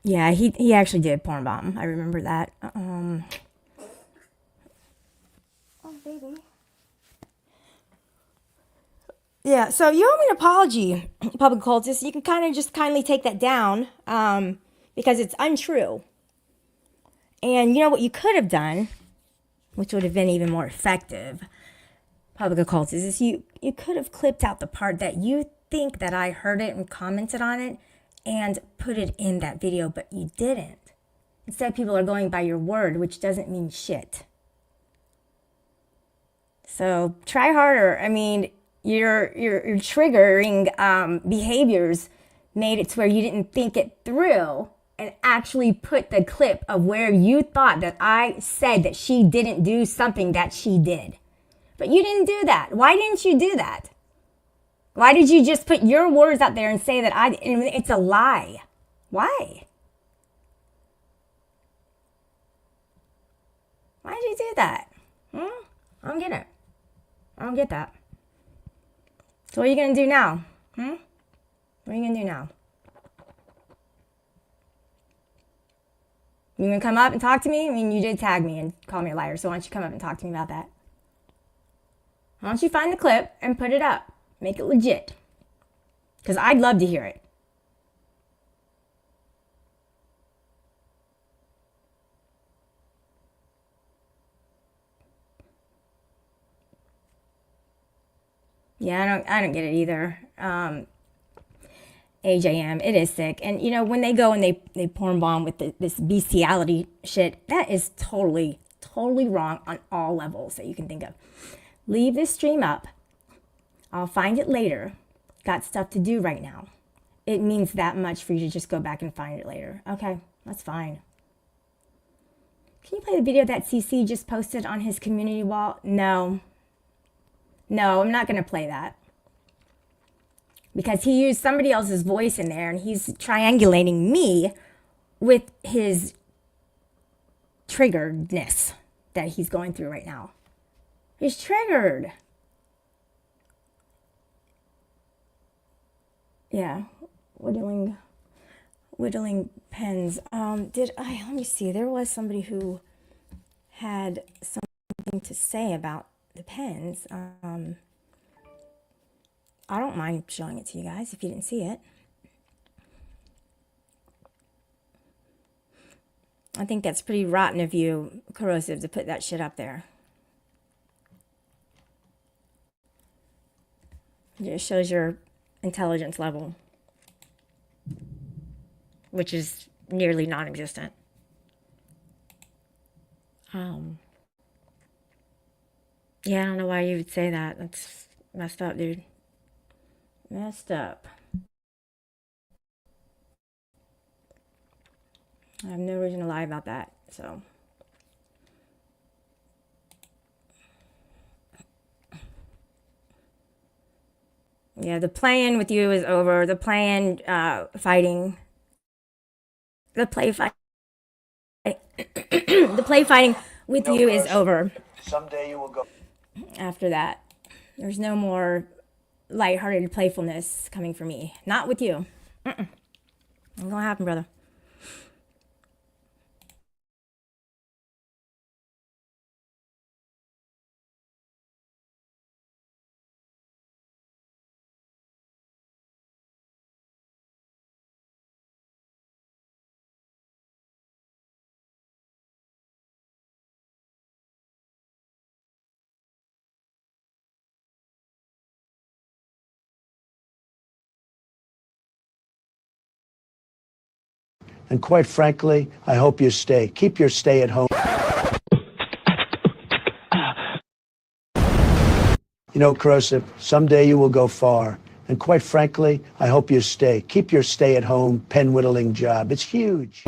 Speaker 1: Yeah, he actually did porn bomb. I remember that. Baby. Yeah, so you owe me an apology, public cultist. You can kind of just kindly take that down because it's untrue. And you know what you could have done, which would have been even more effective, public occultist, is you could have clipped out the part that you think that I heard it and commented on it and put it in that video, but you didn't. Instead, people are going by your word, which doesn't mean shit. So try harder. I mean, your triggering behaviors made it to where you didn't think it through and actually put the clip of where you thought that I said that she didn't do something that she did. But you didn't do that. Why didn't you do that? Why did you just put your words out there and say that it's a lie? Why? Why did you do that? I don't get it. I don't get that. So what are you going to do now? What are you going to do now? You going to come up and talk to me? I mean, you did tag me and call me a liar, so why don't you come up and talk to me about that? Why don't you find the clip and put it up? Make it legit. Because I'd love to hear it. Yeah, I don't get it either. AJM, it is sick. And, you know, when they go and they porn bomb with this bestiality shit, that is totally wrong on all levels that you can think of. Leave this stream up. I'll find it later. Got stuff to do right now. It means that much for you to just go back and find it later. Okay, that's fine. Can you play the video that CC just posted on his community wall? No. No, I'm not going to play that. Because he used somebody else's voice in there and he's triangulating me with his triggeredness that he's going through right now. He's triggered. Yeah, whittling pens. Let me see, there was somebody who had something to say about the pens. I don't mind showing it to you guys if you didn't see it. I think that's pretty rotten of you, Corrosive, to put that shit up there. It just shows your intelligence level, which is nearly non-existent. Yeah, I don't know why you would say that. That's messed up, dude. Messed up. I have no reason to lie about that, so. Yeah, the plan with you is over. The plan fighting. The play fight. The play fighting with you is over.
Speaker 8: Someday you will go.
Speaker 1: After that, there's no more lighthearted playfulness coming from me. Not with you. Ain't gonna happen, brother.
Speaker 11: And quite frankly, I hope you stay. Keep your stay at home. You know, Corrosive, someday you will go far. And quite frankly, I hope you stay. Keep your stay at home pen whittling job. It's huge.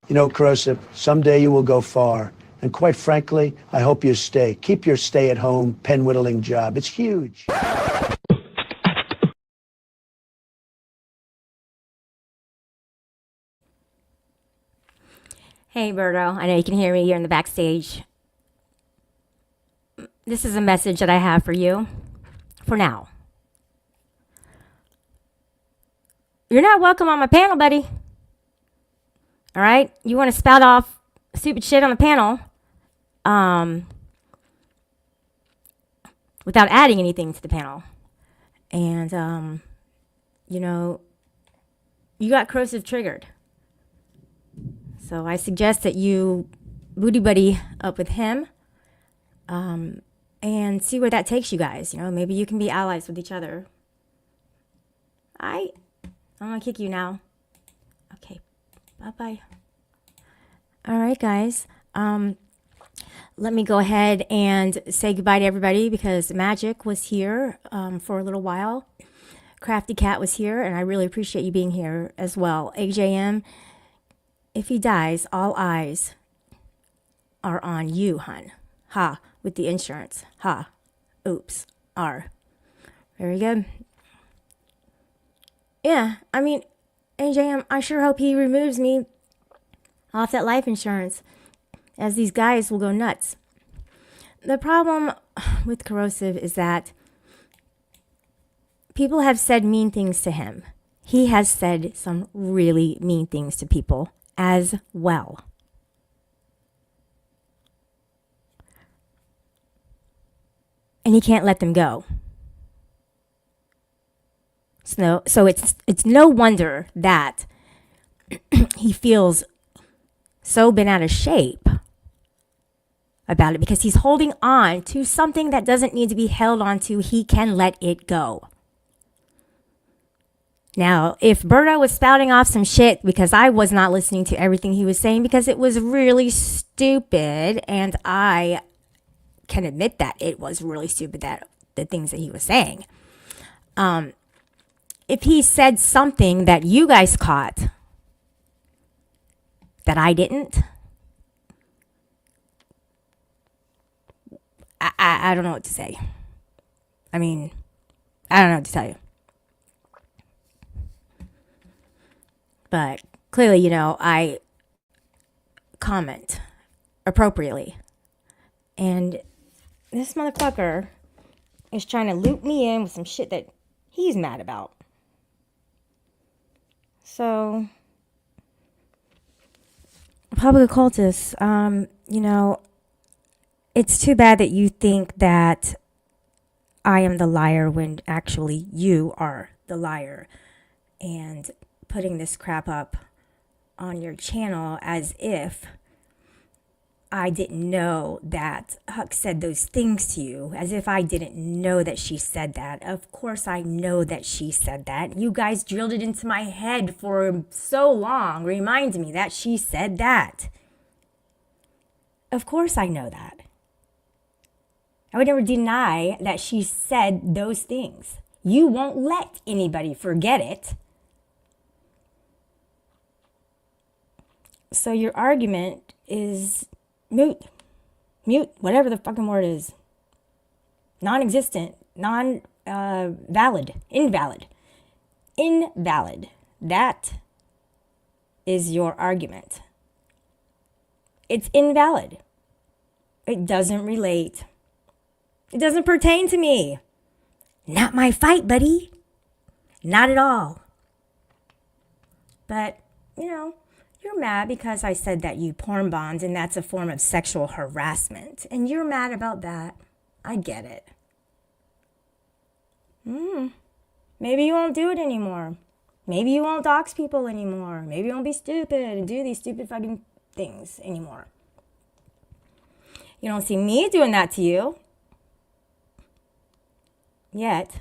Speaker 11: You know, Corrosive, someday you will go far. And quite frankly, I hope you stay. Keep your stay at home pen whittling job. It's huge.
Speaker 1: Hey, Berto. I know you can hear me here in the backstage. This is a message that I have for you for now. You're not welcome on my panel, buddy. All right? You want to spout off stupid shit on the panel without adding anything to the panel. And, you know, you got corrosive triggered. So I suggest that you booty buddy up with him and see where that takes you guys. You know, maybe you can be allies with each other. I'm going to kick you now. Okay, bye-bye. All right, guys. Let me go ahead and say goodbye to everybody because Magic was here for a little while. Crafty Cat was here, and I really appreciate you being here as well. AJM. If he dies, all eyes are on you, hun. Ha, with the insurance. Ha, oops, R. Very good. Yeah, I mean, AJM, I sure hope he removes me off that life insurance, as these guys will go nuts. The problem with Corrosive is that people have said mean things to him. He has said some really mean things to people as well. And he can't let them go. So it's no wonder that he feels so bent out of shape about it because he's holding on to something that doesn't need to be held on to. He can let it go. Now, if Berto was spouting off some shit because I was not listening to everything he was saying because it was really stupid and I can admit that it was really stupid, that the things that he was saying. If he said something that you guys caught that I didn't, I don't know what to say. I mean, I don't know what to tell you. But clearly, you know, I comment appropriately. And this motherfucker is trying to loop me in with some shit that he's mad about. So, public occultists, you know, it's too bad that you think that I am the liar when actually you are the liar. And putting this crap up on your channel as if I didn't know that Huck said those things to you, as if I didn't know that she said that. Of course I know that she said that. You guys drilled it into my head for so long, remind me that she said that. Of course I know that. I would never deny that she said those things. You won't let anybody forget it. So your argument is moot, whatever the fucking word is. Non-existent, valid, invalid. That is your argument. It's invalid. It doesn't relate. It doesn't pertain to me. Not my fight, buddy. Not at all. But, you know, you're mad because I said that you porn bombed and that's a form of sexual harassment. And you're mad about that. I get it. Maybe you won't do it anymore. Maybe you won't dox people anymore. Maybe you won't be stupid and do these stupid fucking things anymore. You don't see me doing that to you. Yet.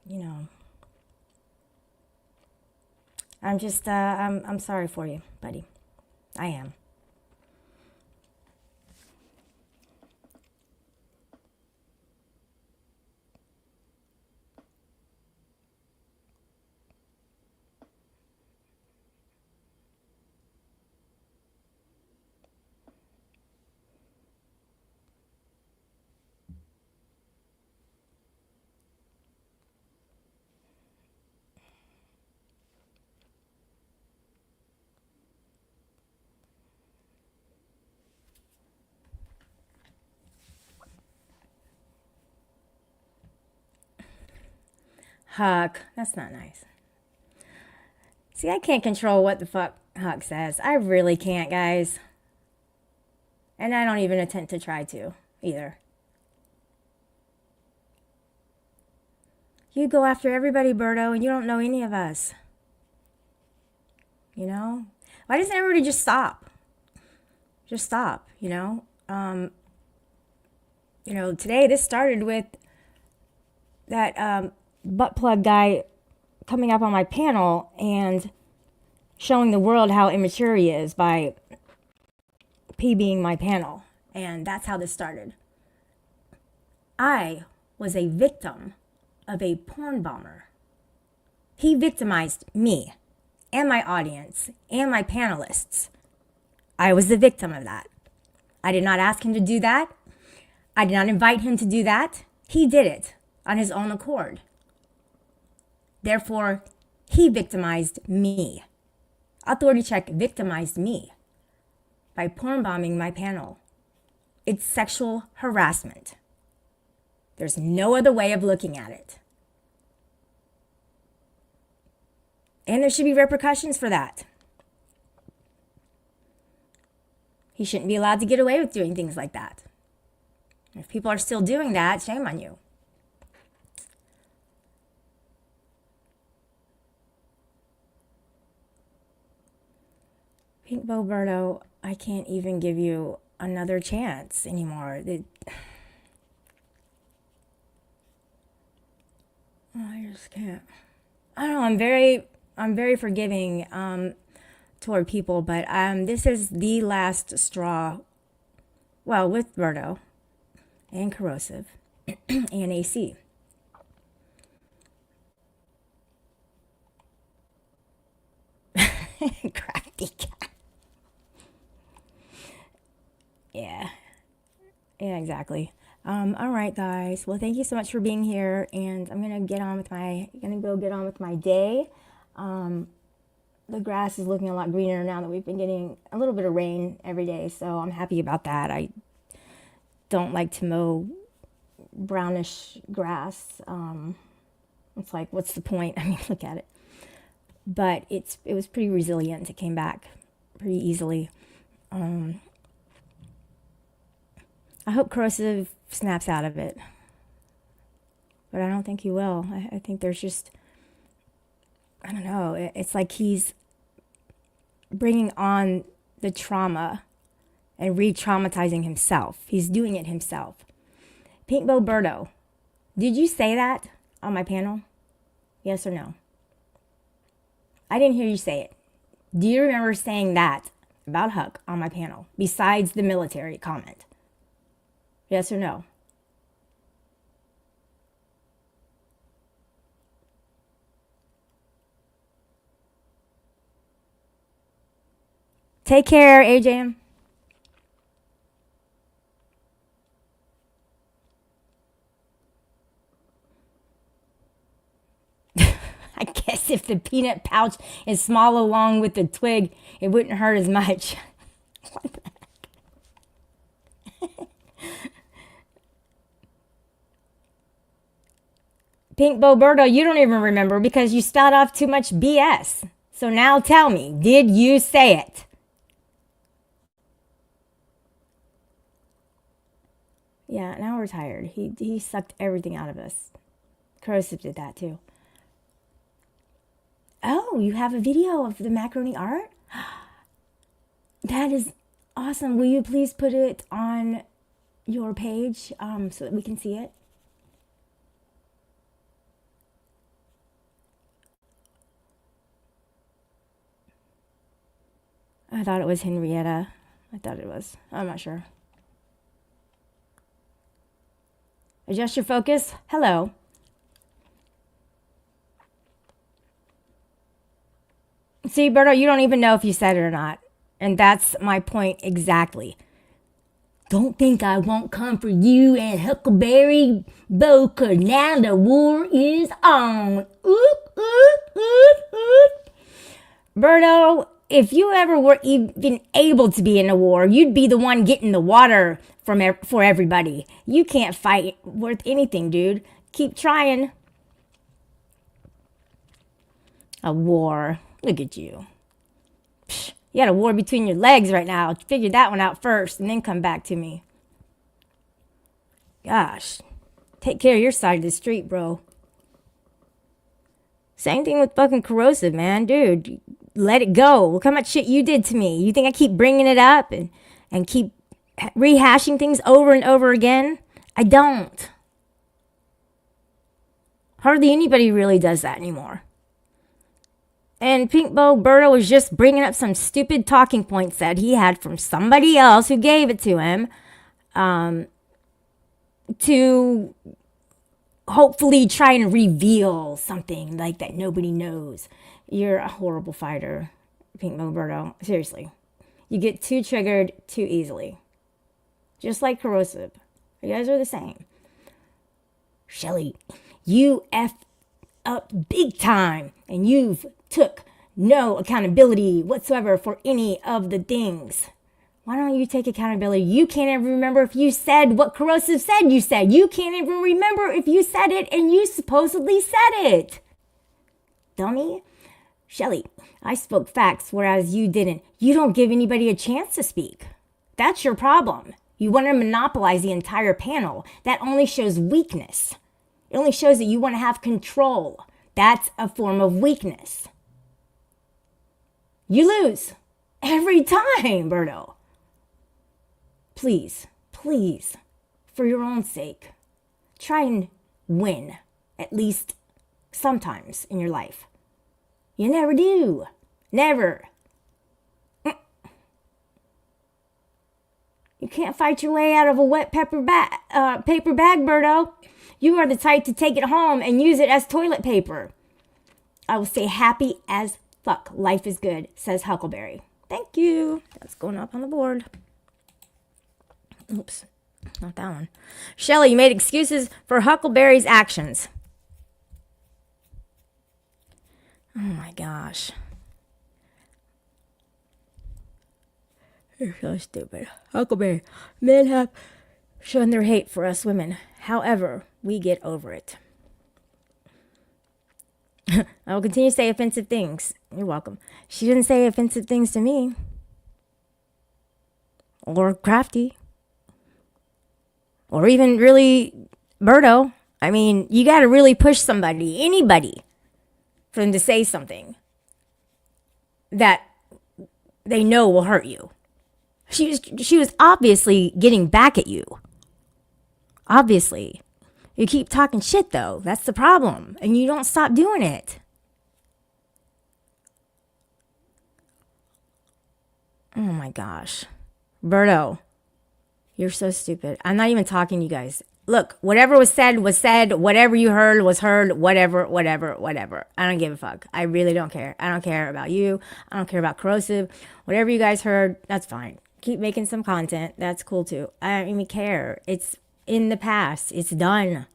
Speaker 1: You know. I'm just, I'm sorry for you, buddy. I am. Huck, that's not nice. See, I can't control what the fuck Huck says. I really can't, guys. And I don't even attempt to try to, either. You go after everybody, Berto, and you don't know any of us. You know? Why doesn't everybody just stop? Just stop, you know? You know, today this started with that butt plug guy coming up on my panel and showing the world how immature he is by PBing my panel. And that's how this started. I was a victim of a porn bomber. He victimized me and my audience and my panelists. I was the victim of that. I did not ask him to do that. I did not invite him to do that. He did it on his own accord. Therefore, he victimized me. Authority Check victimized me by porn bombing my panel. It's sexual harassment. There's no other way of looking at it. And there should be repercussions for that. He shouldn't be allowed to get away with doing things like that. If people are still doing that, shame on you. Pink Bo Berto, I can't even give you another chance anymore. I just can't. I don't know. I'm very forgiving toward people, but this is the last straw. Well, with Berto, and corrosive and AC. Crafty cat. Yeah. Yeah, exactly. All right, guys. Well, thank you so much for being here, and I'm gonna get on with my day. The grass is looking a lot greener now that we've been getting a little bit of rain every day, so I'm happy about that. I don't like to mow brownish grass. It's like, what's the point? I mean, look at it. But it was pretty resilient. It came back pretty easily. I hope corrosive snaps out of it, but I don't think he will. I think there's just, I don't know. It's like he's bringing on the trauma and re-traumatizing himself. He's doing it himself. Pinkbo Berto, did you say that on my panel? Yes or no? I didn't hear you say it. Do you remember saying that about Huck on my panel, besides the military comment? Yes or no? Take care, AJM. I guess if the peanut pouch is small along with the twig, it wouldn't hurt as much. What the heck? Pink Boberto, you don't even remember because you start off too much BS. So now tell me, did you say it? Yeah, now we're tired. He sucked everything out of us. Corrosive did that too. Oh, you have a video of the macaroni art? That is awesome. Will you please put it on your page so that we can see it? I thought it was Henrietta. I thought it was. I'm not sure. Adjust your focus. Hello. See, Berto, you don't even know if you said it or not. And that's my point exactly. Don't think I won't come for you and Huckleberry Bow, 'cause now the war is on. Oop, oop, oop, oop. Berto, if you ever were even able to be in a war, you'd be the one getting the water for everybody. You can't fight worth anything, dude. Keep trying. A war. Look at you. Psh, you got a war between your legs right now. Figure that one out first and then come back to me. Gosh. Take care of your side of the street, bro. Same thing with fucking corrosive, man. Dude, let it go. Look how much shit you did to me. You think I keep bringing it up and keep rehashing things over and over again? I don't. Hardly anybody really does that anymore. And Pinkbo Berto was just bringing up some stupid talking points that he had from somebody else who gave it to him to hopefully try and reveal something like that nobody knows. You're a horrible fighter, Pinkbo Berto. Seriously. You get too triggered too easily. Just like corrosive. You guys are the same. Shelly, you F up big time, and you've took no accountability whatsoever for any of the things. Why don't you take accountability? You can't even remember if you said what corrosive said you said. You can't even remember if you said it and you supposedly said it. Dummy. Shelly, I spoke facts, whereas you didn't. You don't give anybody a chance to speak. That's your problem. You want to monopolize the entire panel. That only shows weakness. It only shows that you want to have control. That's a form of weakness. You lose every time, Berto. Please, please, for your own sake, try and win, at least sometimes in your life. You never do. Never. You can't fight your way out of a wet paper bag, Berto. You are the type to take it home and use it as toilet paper. I will stay happy as fuck. Life is good, says Huckleberry. Thank you. That's going up on the board. Oops, not that one. Shelley, you made excuses for Huckleberry's actions. Oh my gosh. You're so stupid. Huckleberry, men have shown their hate for us women. However, we get over it. I will continue to say offensive things. You're welcome. She didn't say offensive things to me. Or crafty. Or even really Berto. I mean, you got to really push somebody, anybody, for them to say something that they know will hurt you. She was obviously getting back at you. Obviously. You keep talking shit, though. That's the problem. And you don't stop doing it. Oh my gosh. Berto, you're so stupid. I'm not even talking to you guys. Look, whatever was said was said. Whatever you heard was heard. Whatever. I don't give a fuck. I really don't care. I don't care about you. I don't care about Corrosive. Whatever you guys heard, that's fine. Keep making some content. That's cool too. I don't even care. It's in the past. It's done.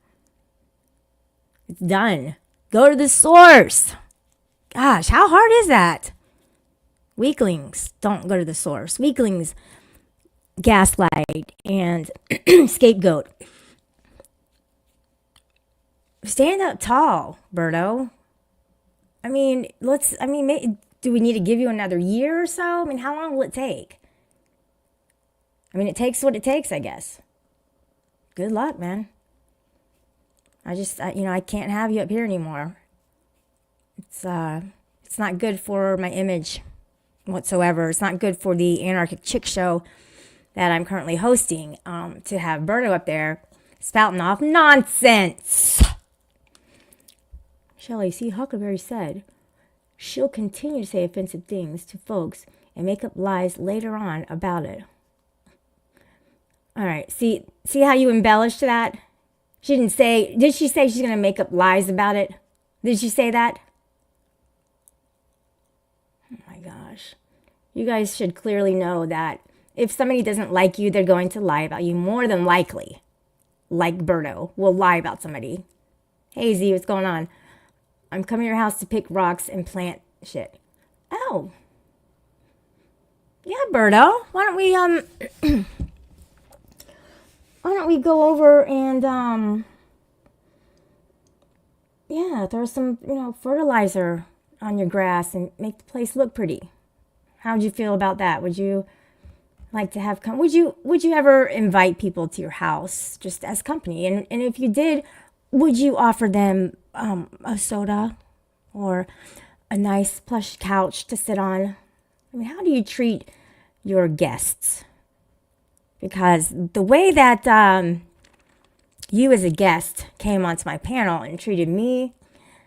Speaker 1: It's done. Go to the source. Gosh, how hard is that? Weaklings don't go to the source. Weaklings gaslight and scapegoat. Stand up tall, Berto. I mean, do we need to give you another year or so? I mean, how long will it take? I mean, it takes what it takes, I guess. Good luck, man. I can't have you up here anymore. It's not good for my image whatsoever. It's not good for the Anarchic Chick Show that I'm currently hosting, to have Berto up there spouting off nonsense. Shelley, see, Huckleberry said she'll continue to say offensive things to folks and make up lies later on about it. All right, see how you embellished that? Did she say she's going to make up lies about it? Did she say that? Oh my gosh. You guys should clearly know that if somebody doesn't like you, they're going to lie about you more than likely. Like Berto will lie about somebody. Hey Z, what's going on? I'm coming to your house to pick rocks and plant shit. Oh. Yeah, Berto. Why don't we go over and throw some, fertilizer on your grass and make the place look pretty. How would you feel about that? Would you like to have would you ever invite people to your house just as company? And if you did, would you offer them a soda or a nice plush couch to sit on? I mean, how do you treat your guests? Because the way that you as a guest came onto my panel and treated me,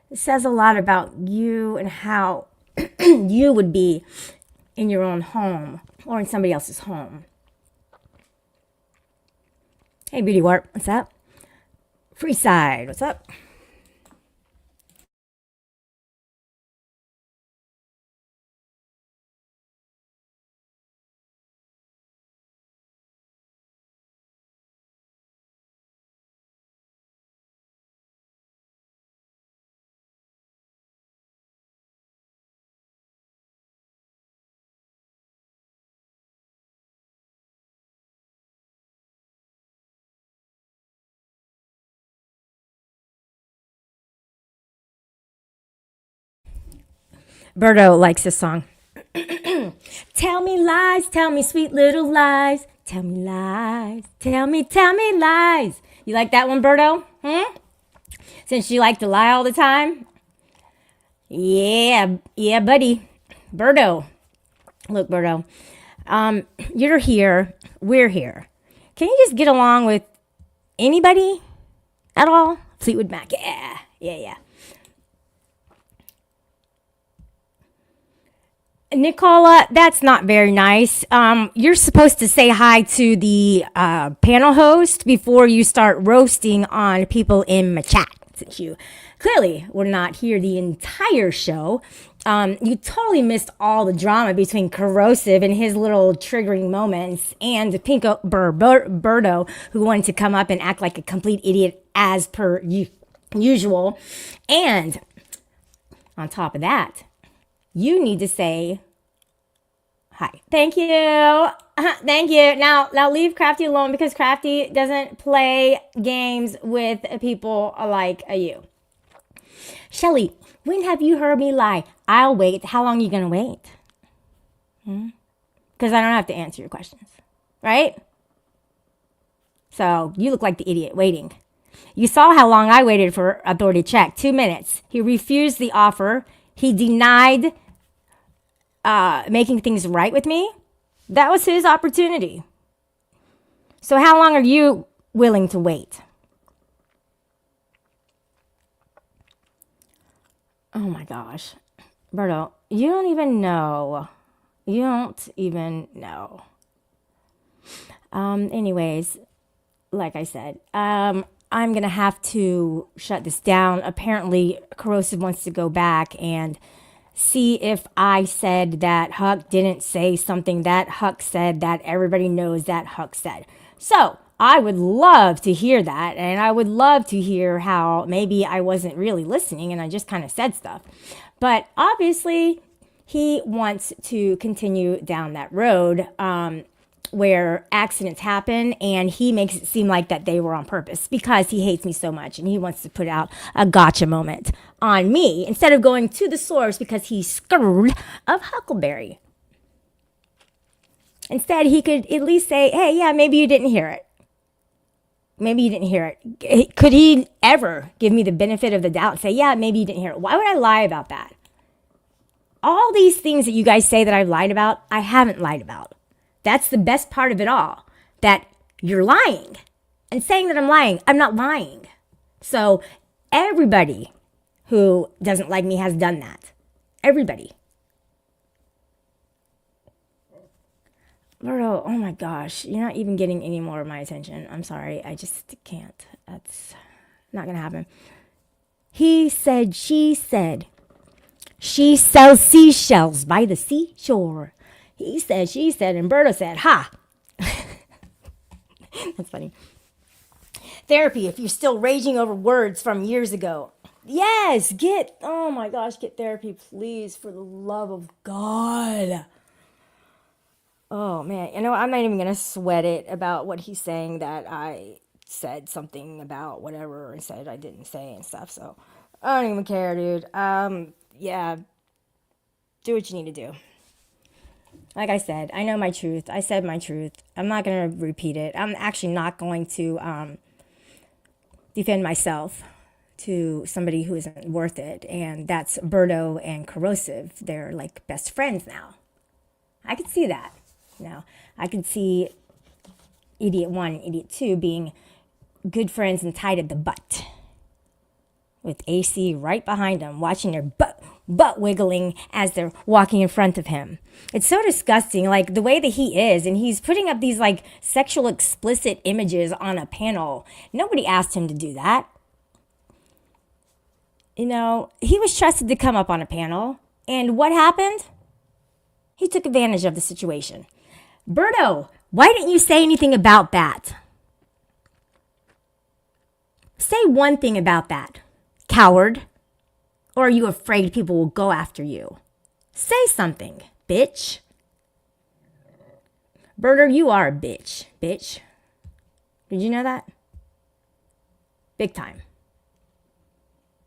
Speaker 1: it says a lot about you and how you would be in your own home or in somebody else's home. Hey, Beauty Warp, what's up? Freeside, what's up? Berto likes this song. Tell me lies, tell me sweet little lies. Tell me lies, tell me lies. You like that one, Berto? Since you like to lie all the time? Yeah, buddy. Berto. Look, Berto. You're here, we're here. Can you just get along with anybody at all? Fleetwood Mac, yeah. Nicola, that's not very nice. You're supposed to say hi to the panel host before you start roasting on people in my chat. Since you clearly were not here the entire show, you totally missed all the drama between Corrosive and his little triggering moments and Pinko Berto, who wanted to come up and act like a complete idiot as per usual. And on top of that, you need to say hi. Thank you. Thank you. Now leave Crafty alone because Crafty doesn't play games with people like you. Shelly, when have you heard me lie? I'll wait. How long are you going to wait? Because I don't have to answer your questions, right? So you look like the idiot waiting. You saw how long I waited for authority check. 2 minutes. He refused the offer. He denied making things right with me. That was his opportunity. So how long are you willing to wait? Oh my gosh. Berto, you don't even know. You don't even know. Anyways, like I said, I'm going to have to shut this down. Apparently, Corrosive wants to go back and see if I said that Huck didn't say something that Huck said that everybody knows that Huck said. So I would love to hear that. And I would love to hear how maybe I wasn't really listening and I just kind of said stuff. But obviously, he wants to continue down that road where accidents happen, and he makes it seem like that they were on purpose because he hates me so much and he wants to put out a gotcha moment on me instead of going to the source because he's scared of Huckleberry. Instead, he could at least say, hey, yeah, maybe you didn't hear it. Maybe you didn't hear it. Could he ever give me the benefit of the doubt and say, yeah, maybe you didn't hear it? Why would I lie about that? All these things that you guys say that I've lied about, I haven't lied about. That's the best part of it all, that you're lying. And saying that I'm lying, I'm not lying. So everybody who doesn't like me has done that. Everybody. Berto, oh my gosh, you're not even getting any more of my attention. I'm sorry, I just can't. That's not gonna happen. He said, she said, she sells seashells by the seashore. He said, she said, and Berto said, ha. That's funny. Therapy, if you're still raging over words from years ago. Yes, oh my gosh, get therapy, please, for the love of God. Oh man, I'm not even going to sweat it about what he's saying that I said something about whatever and said I didn't say and stuff. So I don't even care, dude. Yeah, do what you need to do. Like I said, I know my truth. I said my truth. I'm not going to repeat it. I'm actually not going to defend myself to somebody who isn't worth it. And that's Berto and Corrosive. They're like best friends now. I could see that. Now, I could see Idiot 1 and Idiot 2 being good friends and tied at the butt. With AC right behind them, watching their butt wiggling as they're walking in front of him. It's so disgusting, like the way that he is, and he's putting up these like sexual explicit images on a panel. Nobody asked him to do that. He was trusted to come up on a panel, and what happened? He took advantage of the situation. Berto, why didn't you say anything about that? Say one thing about that, coward. Or are you afraid people will go after you? Say something, bitch. Berto, you are a bitch. Did you know that? Big time.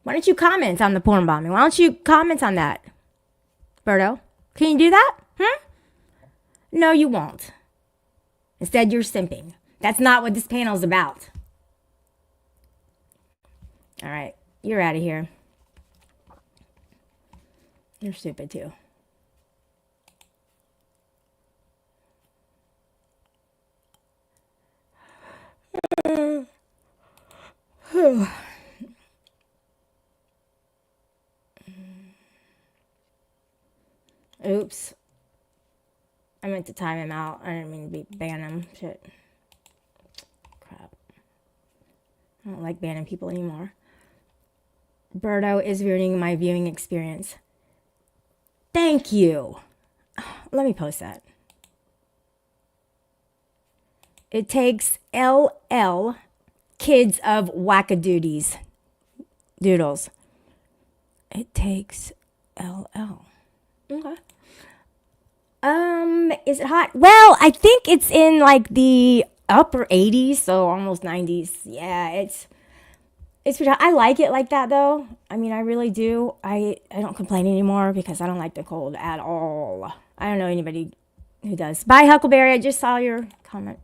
Speaker 1: Why don't you comment on the porn bombing? Why don't you comment on that? Berto, can you do that? No, you won't. Instead, you're simping. That's not what this panel's about. All right, you're out of here. You're stupid too. Ooh. Oops. I meant to time him out. I didn't mean to ban him. Shit. Crap. I don't like banning people anymore. Berto is ruining my viewing experience. Thank you. Let me post that. It takes LL kids of wackadoodies. Doodles. It takes LL. Okay. Is it hot? Well, I think it's in like the upper 80s, so almost 90s. Yeah, it's pretty hot. I like it like that though. I mean, I really do. I don't complain anymore because I don't like the cold at all. I don't know anybody who does. Bye, Huckleberry. I just saw your comment.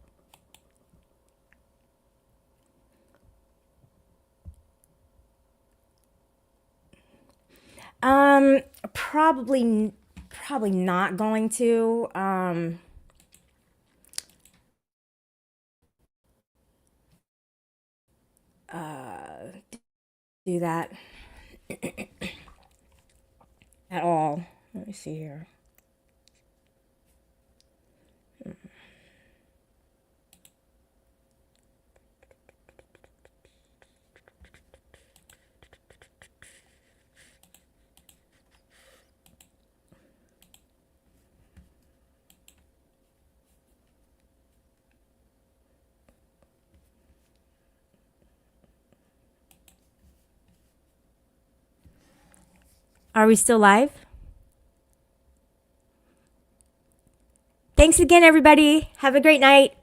Speaker 1: Probably not going to. Do that at all. Let me see here. Are we still live? Thanks again, everybody. Have a great night.